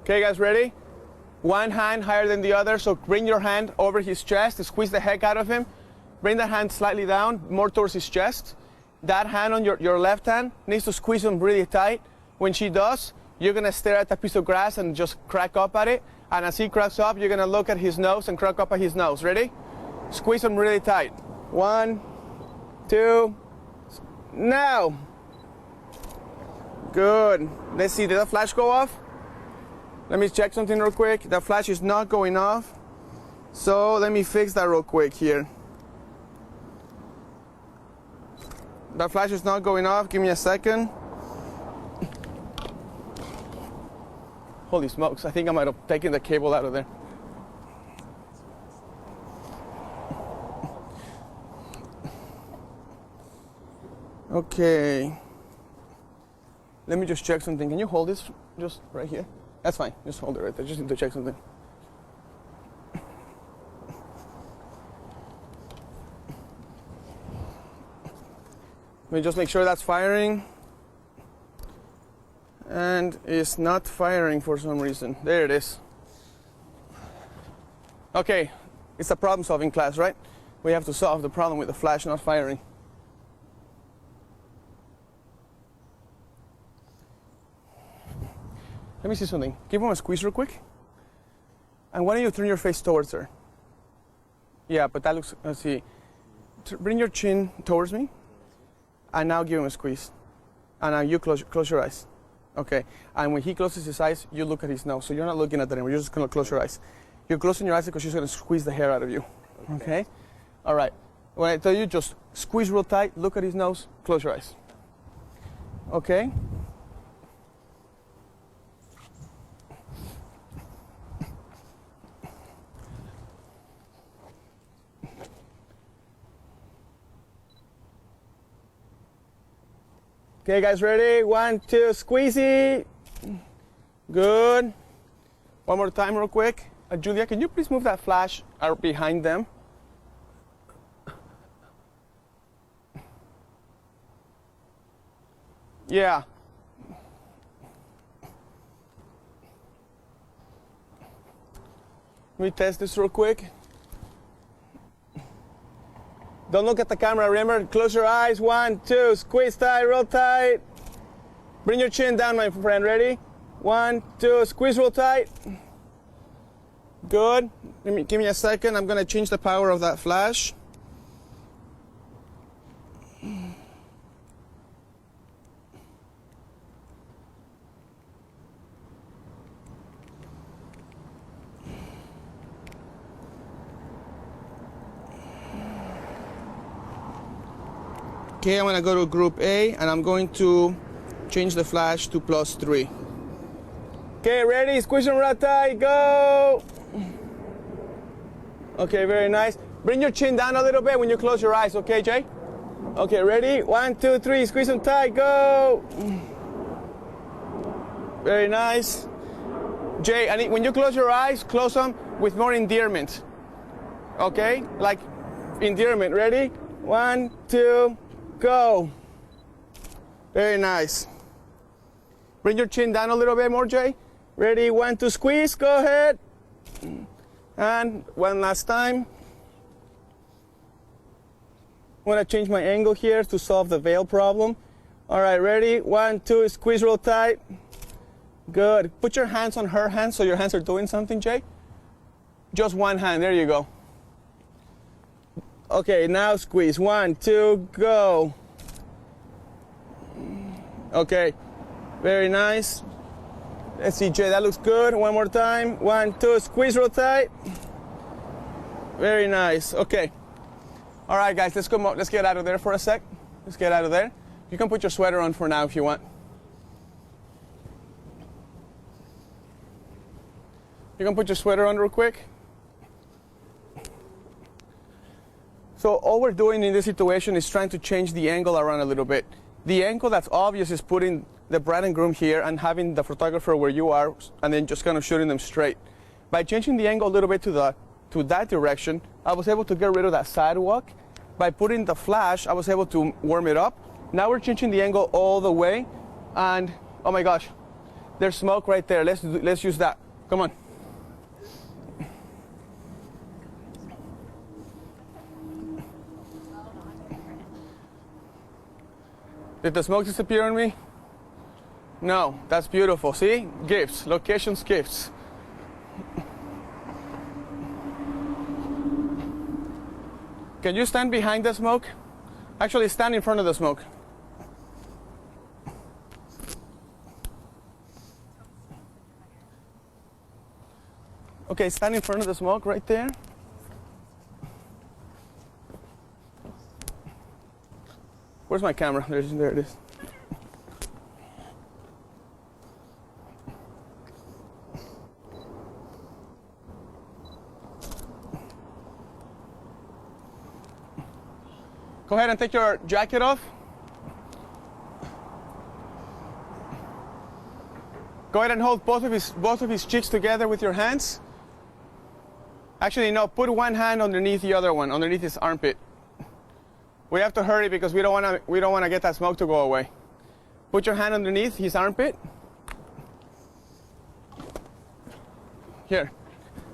Okay, guys, ready? One hand higher than the other, so bring your hand over his chest, squeeze the heck out of him. Bring that hand slightly down, more towards his chest. That hand on your left hand needs to squeeze him really tight. When she does, you're gonna stare at that piece of grass and just crack up at it. And as he cracks up, you're gonna look at his nose and crack up at his nose. Ready? Squeeze him really tight. 1, 2, now. Good. Let's see, did that flash go off? Let me check something real quick. That flash is not going off. So let me fix that real quick here. That flash is not going off. Give me a second. Holy smokes, I think I might have taken the cable out of there. Okay. Let me just check something. Can you hold this just right here? That's fine. Just hold it right there. Just need to check something. Let me just make sure that's firing. And it's not firing for some reason. There it is. Okay, it's a problem-solving class, right? We have to solve the problem with the flash not firing. Let me see something. Give him a squeeze real quick. And why don't you turn your face towards her? Yeah, but that looks, let's see. Bring your chin towards me. And now give him a squeeze. And now you close your eyes. Okay. And when he closes his eyes, you look at his nose. So you're not looking at that anymore. You're just going to close your eyes. You're closing your eyes because she's going to squeeze the hair out of you. Okay? All right. When I tell you, just squeeze real tight, look at his nose, close your eyes. Okay? Okay, guys, ready? 1, 2, squeezy. Good. One more time, real quick. Julia, can you please move that flash out behind them? Yeah. Let me test this real quick. Don't look at the camera, remember, close your eyes. 1, 2, squeeze tight, real tight. Bring your chin down, my friend, ready? 1, 2, squeeze real tight. Good. Give me a second, I'm gonna change the power of that flash. Okay, I'm gonna go to group A and I'm going to change the flash to +3. Okay, ready? Squeeze them real tight, go! Okay, very nice. Bring your chin down a little bit when you close your eyes, okay, Jay? Okay, ready? 1, 2, 3, squeeze them tight, go! Very nice. Jay, when you close your eyes, close them with more endearment. Okay? Like endearment, ready? 1, 2, go. Very nice. Bring your chin down a little bit more, Jay. Ready? 1, 2, squeeze. Go ahead. And one last time. I want to change my angle here to solve the veil problem. All right, ready? 1, 2, squeeze real tight. Good. Put your hands on her hands so your hands are doing something, Jay. Just one hand. There you go. Okay, now squeeze. 1, 2, go. Okay, very nice. Let's see, Jay, that looks good. One more time. 1, 2, squeeze real tight. Very nice. Okay. All right, guys, let's come up. Let's get out of there for a sec. Let's get out of there. You can put your sweater on for now if you want. You can put your sweater on real quick. So all we're doing in this situation is trying to change the angle around a little bit. The angle that's obvious is putting the bride and groom here and having the photographer where you are, and then just kind of shooting them straight. By changing the angle a little bit to that direction, I was able to get rid of that sidewalk. By putting the flash, I was able to warm it up. Now we're changing the angle all the way, and oh my gosh, there's smoke right there. Let's use that. Come on. Did the smoke disappear on me? No, that's beautiful. See? Gifts, locations, gifts. Can you stand behind the smoke? Actually, stand in front of the smoke. Okay, stand in front of the smoke right there. Where's my camera? There it is. Go ahead and take your jacket off. Go ahead and hold both of his cheeks together with your hands. Actually, no, put one hand underneath the other one, underneath his armpit. We have to hurry because we don't want to get that smoke to go away. Put your hand underneath his armpit. Here,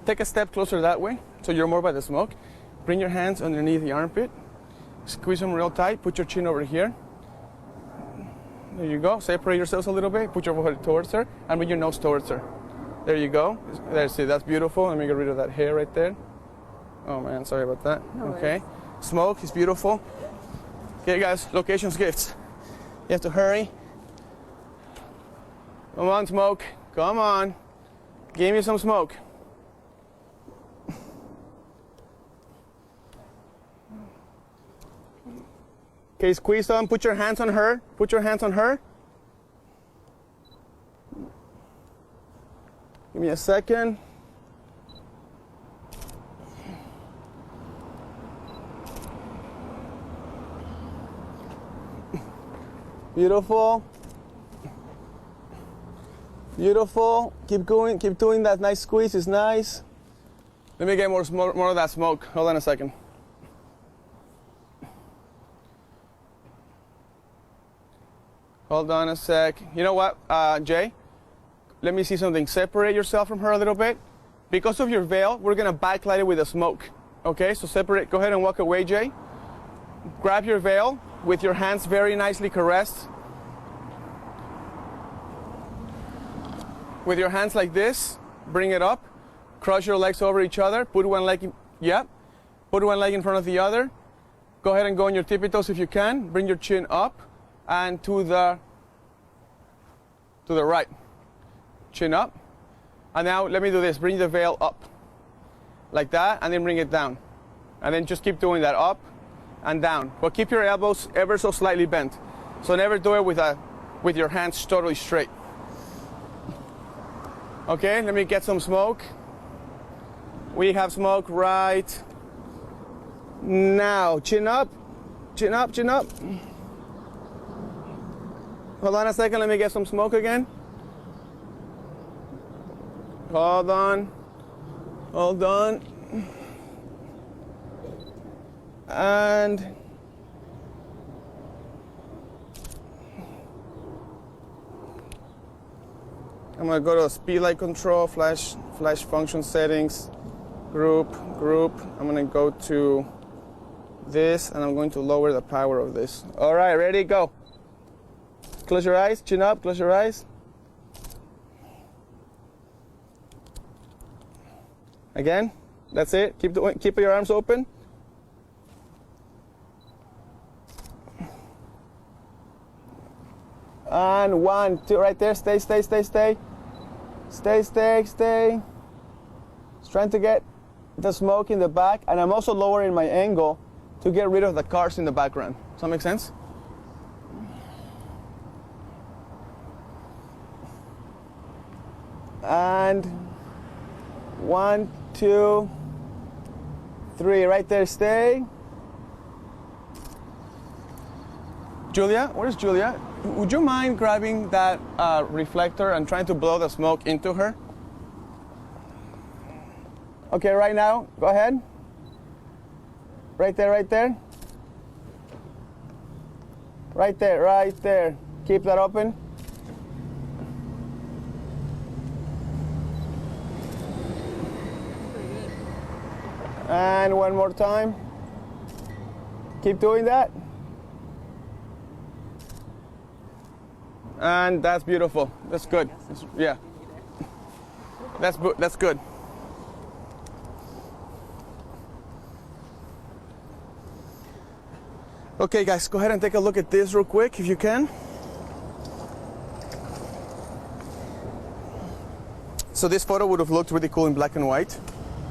take a step closer that way so you're more by the smoke. Bring your hands underneath the armpit. Squeeze them real tight. Put your chin over here. There you go. Separate yourselves a little bit. Put your forehead towards her and bring your nose towards her. There you go. There, see, that's beautiful. Let me get rid of that hair right there. Oh man, sorry about that. No okay. Smoke is beautiful. Okay, guys, locations, gifts. You have to hurry. Come on, smoke. Come on. Give me some smoke. Okay, squeeze on. Put your hands on her. Put your hands on her. Give me a second. Beautiful. Beautiful. Keep going. Keep doing that. Nice squeeze is nice. Let me get more of that smoke. Hold on a second. Hold on a sec. You know what, Jay? Let me see something. Separate yourself from her a little bit. Because of your veil, we're going to backlight it with the smoke. Okay, so separate. Go ahead and walk away, Jay. Grab your veil with your hands very nicely caressed. With your hands like this, bring it up. Cross your legs over each other. Put one leg in, Put one leg in front of the other. Go ahead and go on your tippy toes if you can. Bring your chin up and to the right. Chin up. And now let me do this. Bring the veil up. Like that, and then bring it down. And then just keep doing that, up and down. But keep your elbows ever so slightly bent. So never do it with your hands totally straight. Okay, let me get some smoke. We have smoke right now. Chin up, chin up, chin up. Hold on a second, let me get some smoke again. Hold on. Hold on. And I'm gonna go to speed light control, flash function settings, group. I'm gonna go to this and I'm going to lower the power of this. All right, ready, go. Close your eyes, chin up, close your eyes. Again, that's it. Keep your arms open. And 1, 2, right there. Stay. Stay. It's trying to get the smoke in the back, and I'm also lowering my angle to get rid of the cars in the background. Does that make sense? And 1, 2, 3, right there, stay. Julia, where's Julia? Would you mind grabbing that reflector and trying to blow the smoke into her? Okay, right now, go ahead. Right there. Right there. Keep that open. And one more time. Keep doing that. And that's beautiful. That's good. Yeah. That's good. Okay, guys, go ahead and take a look at this real quick if you can. So this photo would have looked really cool in black and white.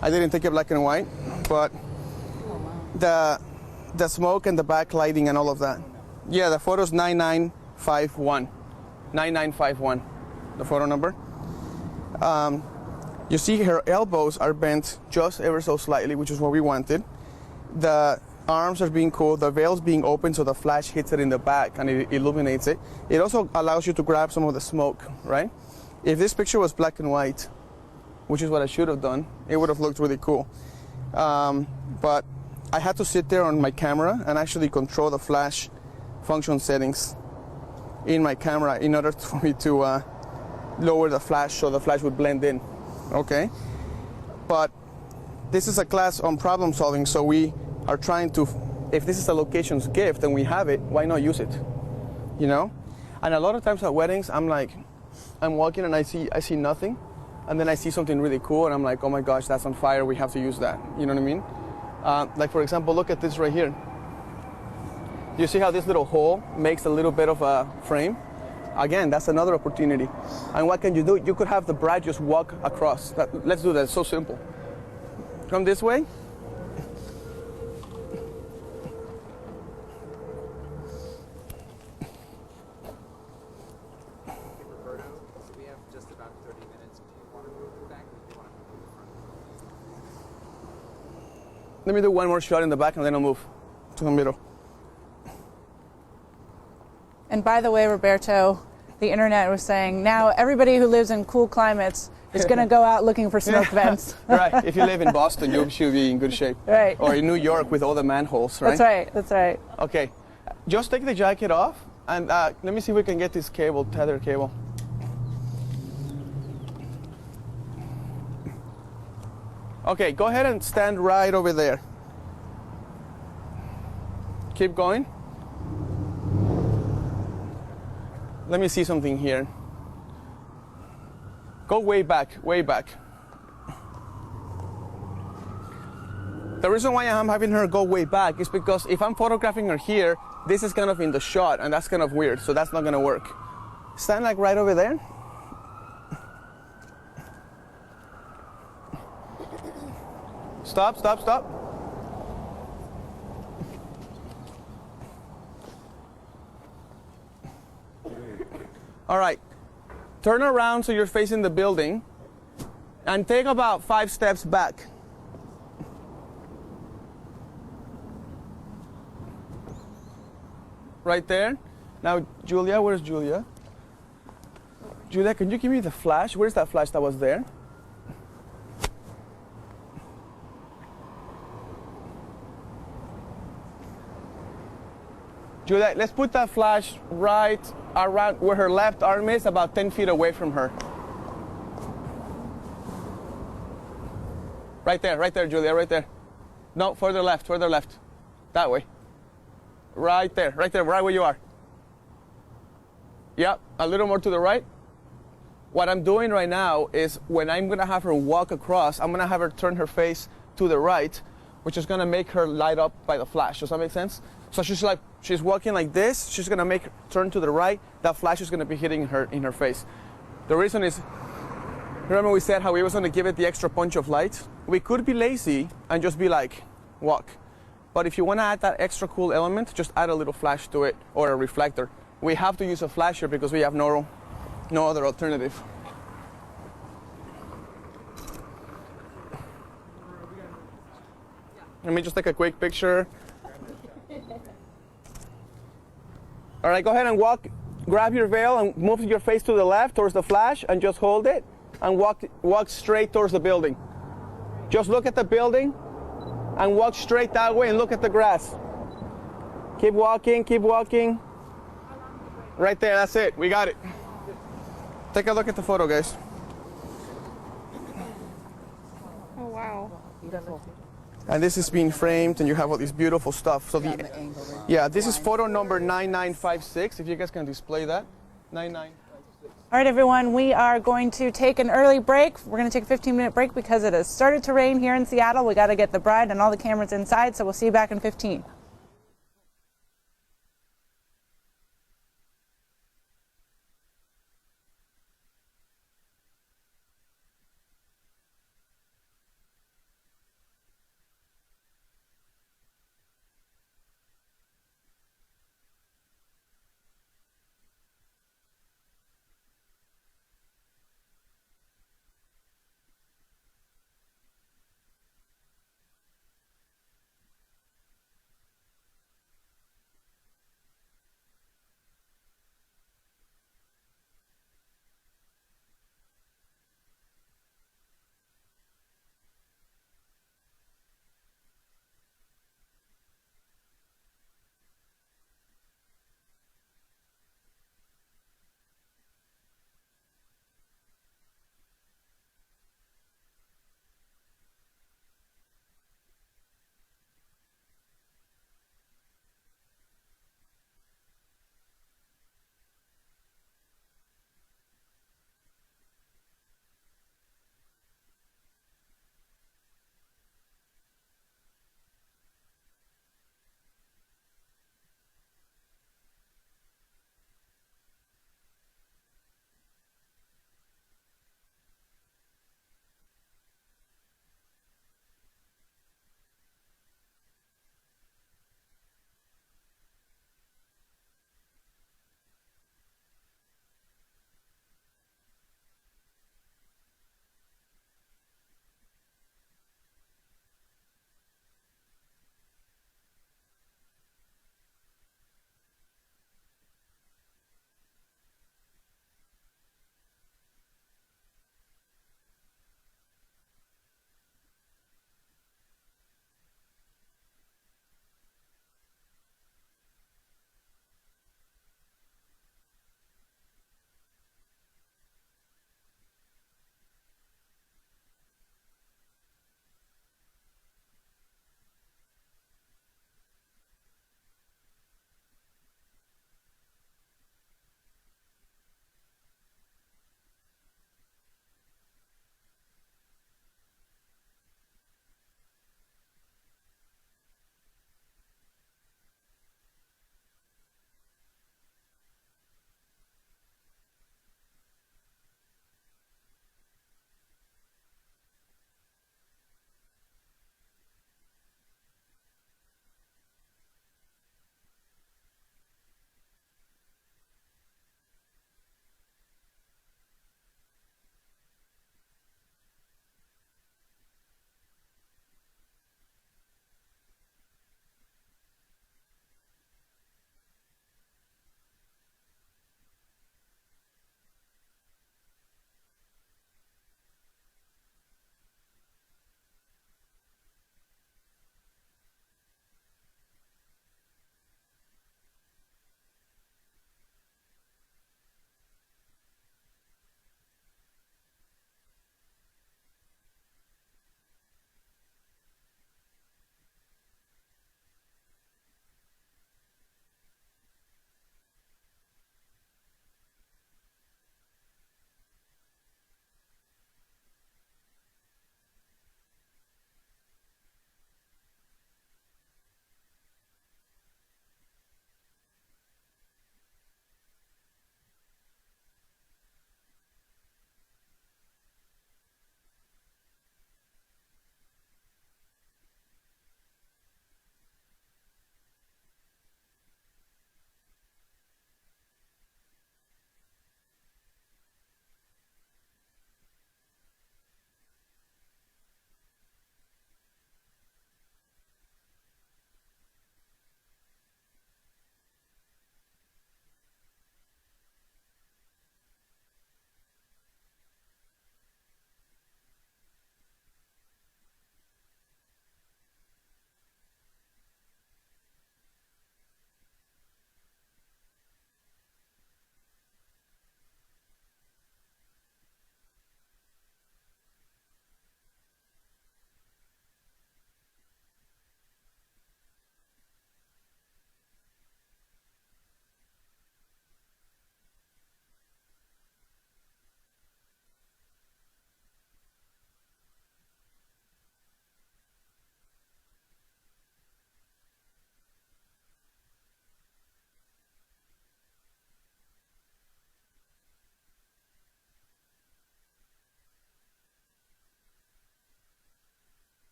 I didn't take it black and white, but the smoke and the backlighting and all of that. Yeah, the photo's 9951. 9951, the photo number. You see her elbows are bent just ever so slightly, which is what we wanted. The arms are being cool, the veil's being open so the flash hits it in the back and it illuminates it. It also allows you to grab some of the smoke, right? If this picture was black and white, which is what I should have done, it would have looked really cool. But I had to sit there on my camera and actually control the flash function settings in my camera in order for me to lower the flash so the flash would blend in, okay? But this is a class on problem solving, so we are trying to, if this is a location's gift and we have it, why not use it, you know? And a lot of times at weddings, I'm walking and I see nothing, and then I see something really cool and I'm like, oh my gosh, that's on fire, we have to use that, you know what I mean? Like for example, look at this right here. You see how this little hole makes a little bit of a frame? Again, that's another opportunity. And what can you do? You could have the bride just walk across. Let's do that, it's so simple. Come this way. Roberto, so we have just about 30 minutes. Do you want to move it back or do you want to move the front? Let me do one more shot in the back and then I'll move to the middle. And by the way, Roberto, the internet was saying now everybody who lives in cool climates is going to go out looking for smoke vents. Right. If you live in Boston, you should be in good shape. Right. Or in New York with all the manholes, right? That's right. Okay. Just take the jacket off And let me see if we can get this cable, tether cable. Okay, go ahead and stand right over there. Keep going. Let me see something here. Go way back, way back. The reason why I'm having her go way back is because if I'm photographing her here, this is kind of in the shot, and that's kind of weird, so that's not gonna work. Stand like right over there. Stop, stop, stop. All right, turn around so you're facing the building and take about 5 steps back. Right there. Now, Julia, where's Julia? Julia, can you give me the flash? Where's that flash that was there? Julia, let's put that flash right around where her left arm is, about 10 feet away from her. Right there, Julia, right there. No, further left, that way. Right there, right where you are. Yep, a little more to the right. What I'm doing right now is when I'm gonna have her walk across, I'm gonna have her turn her face to the right, which is gonna make her light up by the flash. Does that make sense? So she's walking like this, she's gonna make her turn to the right, that flash is gonna be hitting her in her face. The reason is, remember we said how we was gonna give it the extra punch of light? We could be lazy and just be like, walk. But if you wanna add that extra cool element, just add a little flash to it, or a reflector. We have to use a flash here because we have no other alternative. Let me just take a quick picture. All right, go ahead and walk, grab your veil and move your face to the left towards the flash and just hold it and walk straight towards the building. Just look at the building and walk straight that way and look at the grass. Keep walking, keep walking. Right there, that's it, we got it. Take a look at the photo, guys. Oh, wow. And this is being framed, and you have all this beautiful stuff. So this is photo number 9956. If you guys can display that, 9956. All right, everyone, we are going to take an early break. We're going to take a 15-minute break because it has started to rain here in Seattle. We got to get the bride and all the cameras inside, so we'll see you back in 15.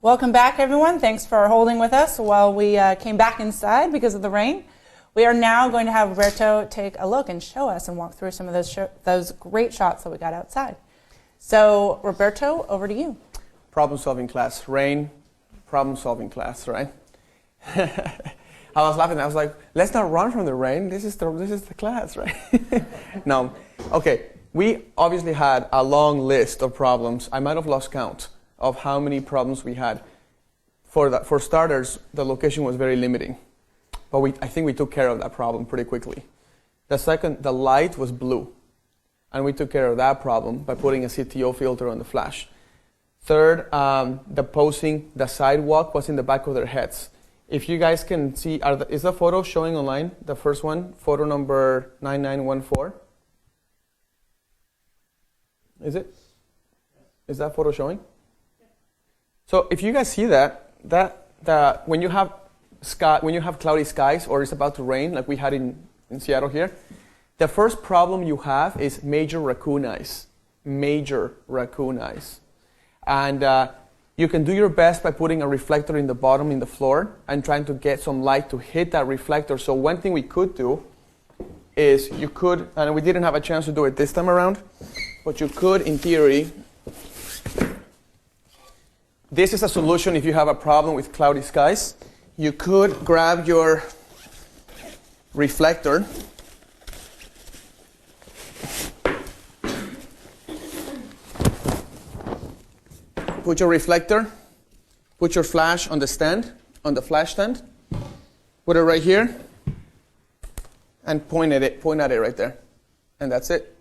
Welcome back, everyone. Thanks for holding with us while we came back inside because of the rain. We are now going to have Roberto take a look and show us and walk through some of those great shots that we got outside. So, Roberto, over to you. Problem-solving class. Rain, problem-solving class, right? I was laughing. I was like, let's not run from the rain. This is the class, right? No. Okay. We obviously had a long list of problems. I might have lost count of how many problems we had. For starters, the location was very limiting. But I think we took care of that problem pretty quickly. The second, the light was blue. And we took care of that problem by putting a CTO filter on the flash. Third, the posing, the sidewalk was in the back of their heads. If you guys can see, is the photo showing online? The first one, photo number 9914? Is it? Is that photo showing? So if you guys see that when you have cloudy skies or it's about to rain, like we had in Seattle here, the first problem you have is major raccoon eyes. Major raccoon eyes. And you can do your best by putting a reflector in the bottom in the floor and trying to get some light to hit that reflector. So one thing we could do is you could, and we didn't have a chance to do it this time around, but you could, in theory, this is a solution if you have a problem with cloudy skies. You could grab your reflector, put your reflector, put your flash on the stand, on the flash stand, put it right here, and point at it right there. And that's it.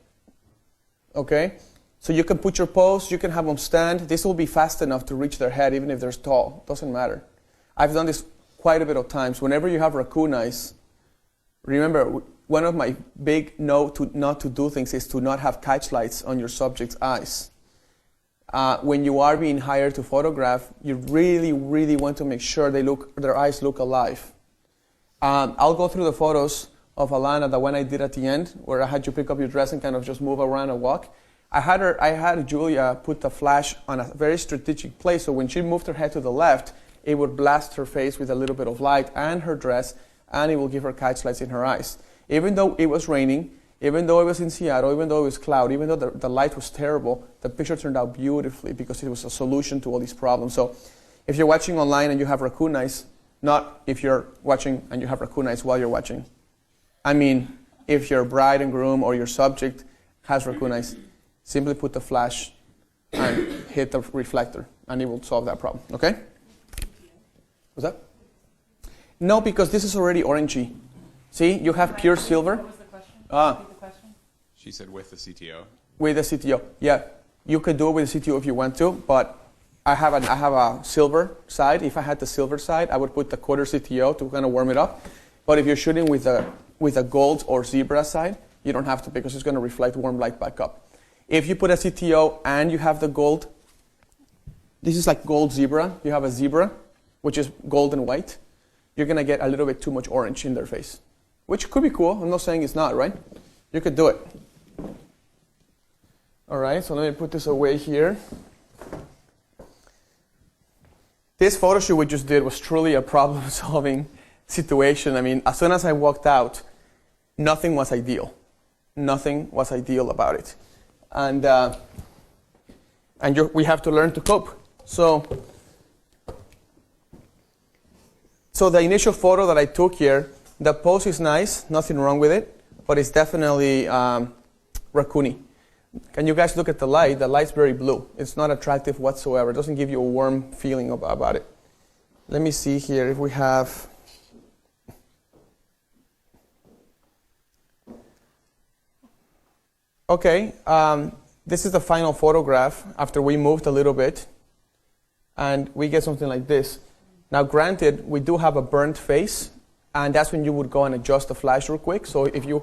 Okay? So you can put your posts, you can have them stand. This will be fast enough to reach their head even if they're tall. Doesn't matter. I've done this quite a bit of times. Whenever you have raccoon eyes, remember, one of my big not to do things is to not have catch lights on your subject's eyes. When you are being hired to photograph, you really, really want to make sure their eyes look alive. I'll go through the photos of Alana, the one I did at the end, where I had you pick up your dress and kind of just move around and walk. I had Julia put the flash on a very strategic place, so when she moved her head to the left, it would blast her face with a little bit of light and her dress, and it will give her catch lights in her eyes. Even though it was raining, even though it was in Seattle, even though it was cloudy, even though the light was terrible, the picture turned out beautifully because it was a solution to all these problems. So if you're watching online and you have raccoon eyes, not if you're watching and you have raccoon eyes while you're watching. I mean, if your bride and groom or your subject has raccoon eyes, simply put the flash and hit the reflector, and it will solve that problem. Okay? What's that? No, because this is already orangey. See, you have pure silver. What was the question? Repeat the question. She said with the CTO. With the CTO, yeah. You could do it with the CTO if you want to, but I have a silver side. If I had the silver side, I would put the quarter CTO to kind of warm it up. But if you're shooting with a gold or zebra side, you don't have to because it's going to reflect warm light back up. If you put a CTO and you have the gold, this is like gold zebra. You have a zebra, which is gold and white. You're going to get a little bit too much orange in their face, which could be cool. I'm not saying it's not, right? You could do it. All right, so let me put this away here. This photo shoot we just did was truly a problem-solving situation. I mean, as soon as I walked out, nothing was ideal. Nothing was ideal about it. And we have to learn to cope. So the initial photo that I took here, the pose is nice, nothing wrong with it, but it's definitely raccoony. Can you guys look at the light? The light's very blue. It's not attractive whatsoever. It doesn't give you a warm feeling about it. Let me see here if we have... Okay, this is the final photograph after we moved a little bit, and we get something like this. Now, granted, we do have a burnt face, and that's when you would go and adjust the flash real quick. So if you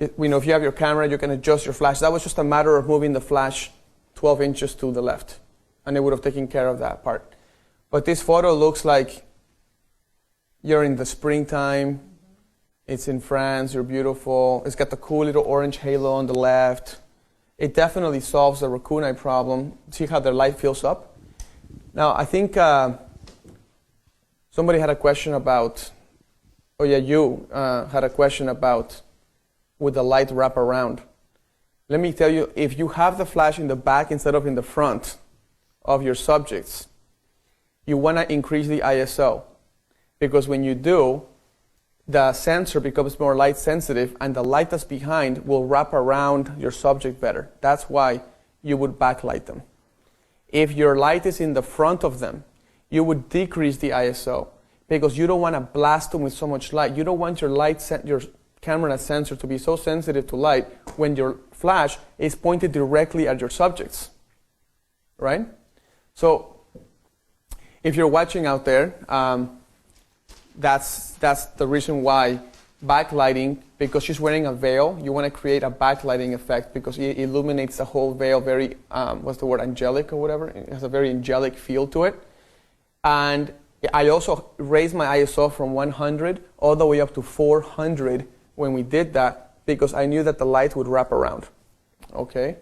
have your camera, you can adjust your flash. That was just a matter of moving the flash 12 inches to the left, and it would have taken care of that part. But this photo looks like you're in the springtime. It's in France, you're beautiful. It's got the cool little orange halo on the left. It definitely solves the raccoon eye problem. See how the light fills up? Now, I think somebody had a question about, oh yeah, you had a question about would the light wrap around? Let me tell you, if you have the flash in the back instead of in the front of your subjects, you want to increase the ISO. Because when you do, the sensor becomes more light sensitive and the light that's behind will wrap around your subject better. That's why you would backlight them. If your light is in the front of them, you would decrease the ISO because you don't want to blast them with so much light. You don't want your camera sensor to be so sensitive to light when your flash is pointed directly at your subjects, right? So if you're watching out there, that's the reason why backlighting, because she's wearing a veil, you want to create a backlighting effect because it illuminates the whole veil very, what's the word, angelic or whatever. It has a very angelic feel to it. And I also raised my ISO from 100 all the way up to 400 when we did that because I knew that the light would wrap around. Okay?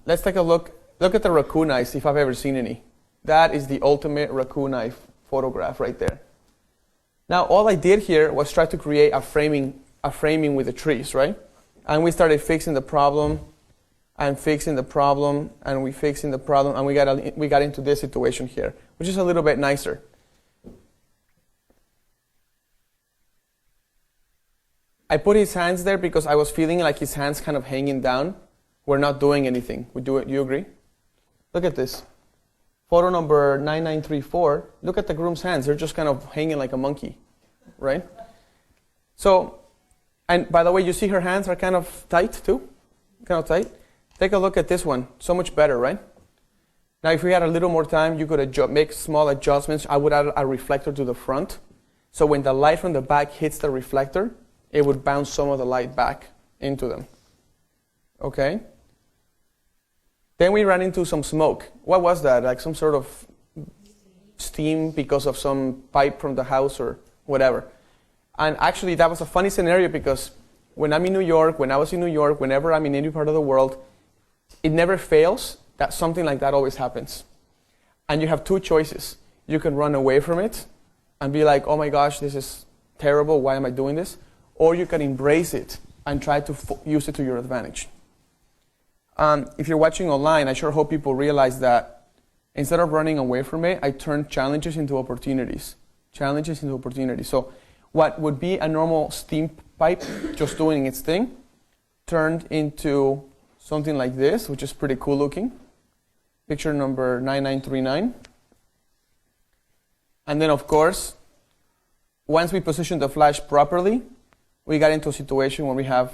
Let's take a look. Look at the raccoon eyes, if I've ever seen any. That is the ultimate raccoon eye photograph right there. Now, all I did here was try to create a framing with the trees, right? And we started fixing the problem, and fixing the problem, and we fixing the problem, and we got into this situation here, which is a little bit nicer. I put his hands there because I was feeling like his hands kind of hanging down. We're not doing anything. We do it. You agree? Look at this. Photo number 9934, look at the groom's hands. They're just kind of hanging like a monkey, right? So, and by the way, you see her hands are kind of tight too? Kind of tight. Take a look at this one. So much better, right? Now, if we had a little more time, you could make small adjustments. I would add a reflector to the front. So when the light from the back hits the reflector, it would bounce some of the light back into them. Okay? Then we ran into some smoke. What was that? Like some sort of steam because of some pipe from the house or whatever. And actually, that was a funny scenario because when I'm in New York, when I was in New York, whenever I'm in any part of the world, it never fails that something like that always happens. And you have two choices. You can run away from it and be like, oh my gosh, this is terrible. Why am I doing this? Or you can embrace it and try to use it to your advantage. If you're watching online, I sure hope people realize that instead of running away from it, I turned challenges into opportunities. Challenges into opportunities. So what would be a normal steam pipe just doing its thing turned into something like this, which is pretty cool looking. Picture number 9939. And then, of course, once we position the flash properly, we got into a situation where we have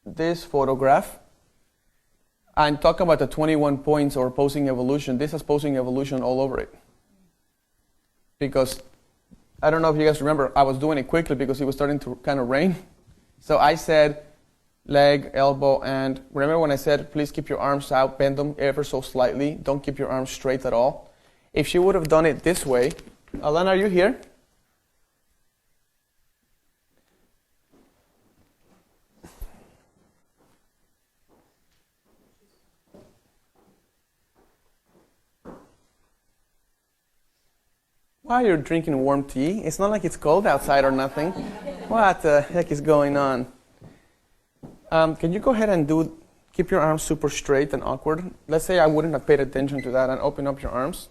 this photograph. And talk about the 21 points or posing evolution. This has posing evolution all over it. Because, I don't know if you guys remember, I was doing it quickly because it was starting to kind of rain. So I said leg, elbow, and remember when I said, please keep your arms out, bend them ever so slightly. Don't keep your arms straight at all. If she would have done it this way, Alana, are you here? Why are you drinking warm tea? It's not like it's cold outside or nothing. What the heck is going on? Can you go ahead and keep your arms super straight and awkward? Let's say I wouldn't have paid attention to that and open up your arms.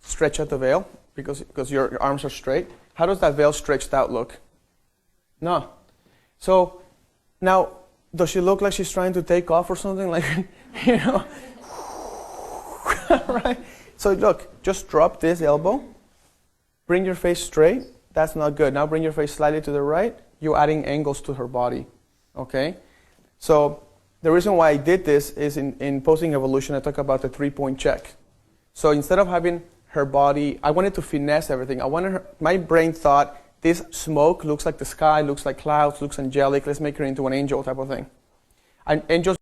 Stretch out the veil because your arms are straight. How does that veil stretched out look? No. So now, does she look like she's trying to take off or something? Like, you know? Right? So look, just drop this elbow. Bring your face straight. That's not good. Now bring your face slightly to the right. You're adding angles to her body. Okay? So the reason why I did this is in posing evolution, I talk about the 3-point check. So instead of having her body, I wanted to finesse everything. My brain thought, this smoke looks like the sky, looks like clouds, looks angelic. Let's make her into an angel type of thing. And angels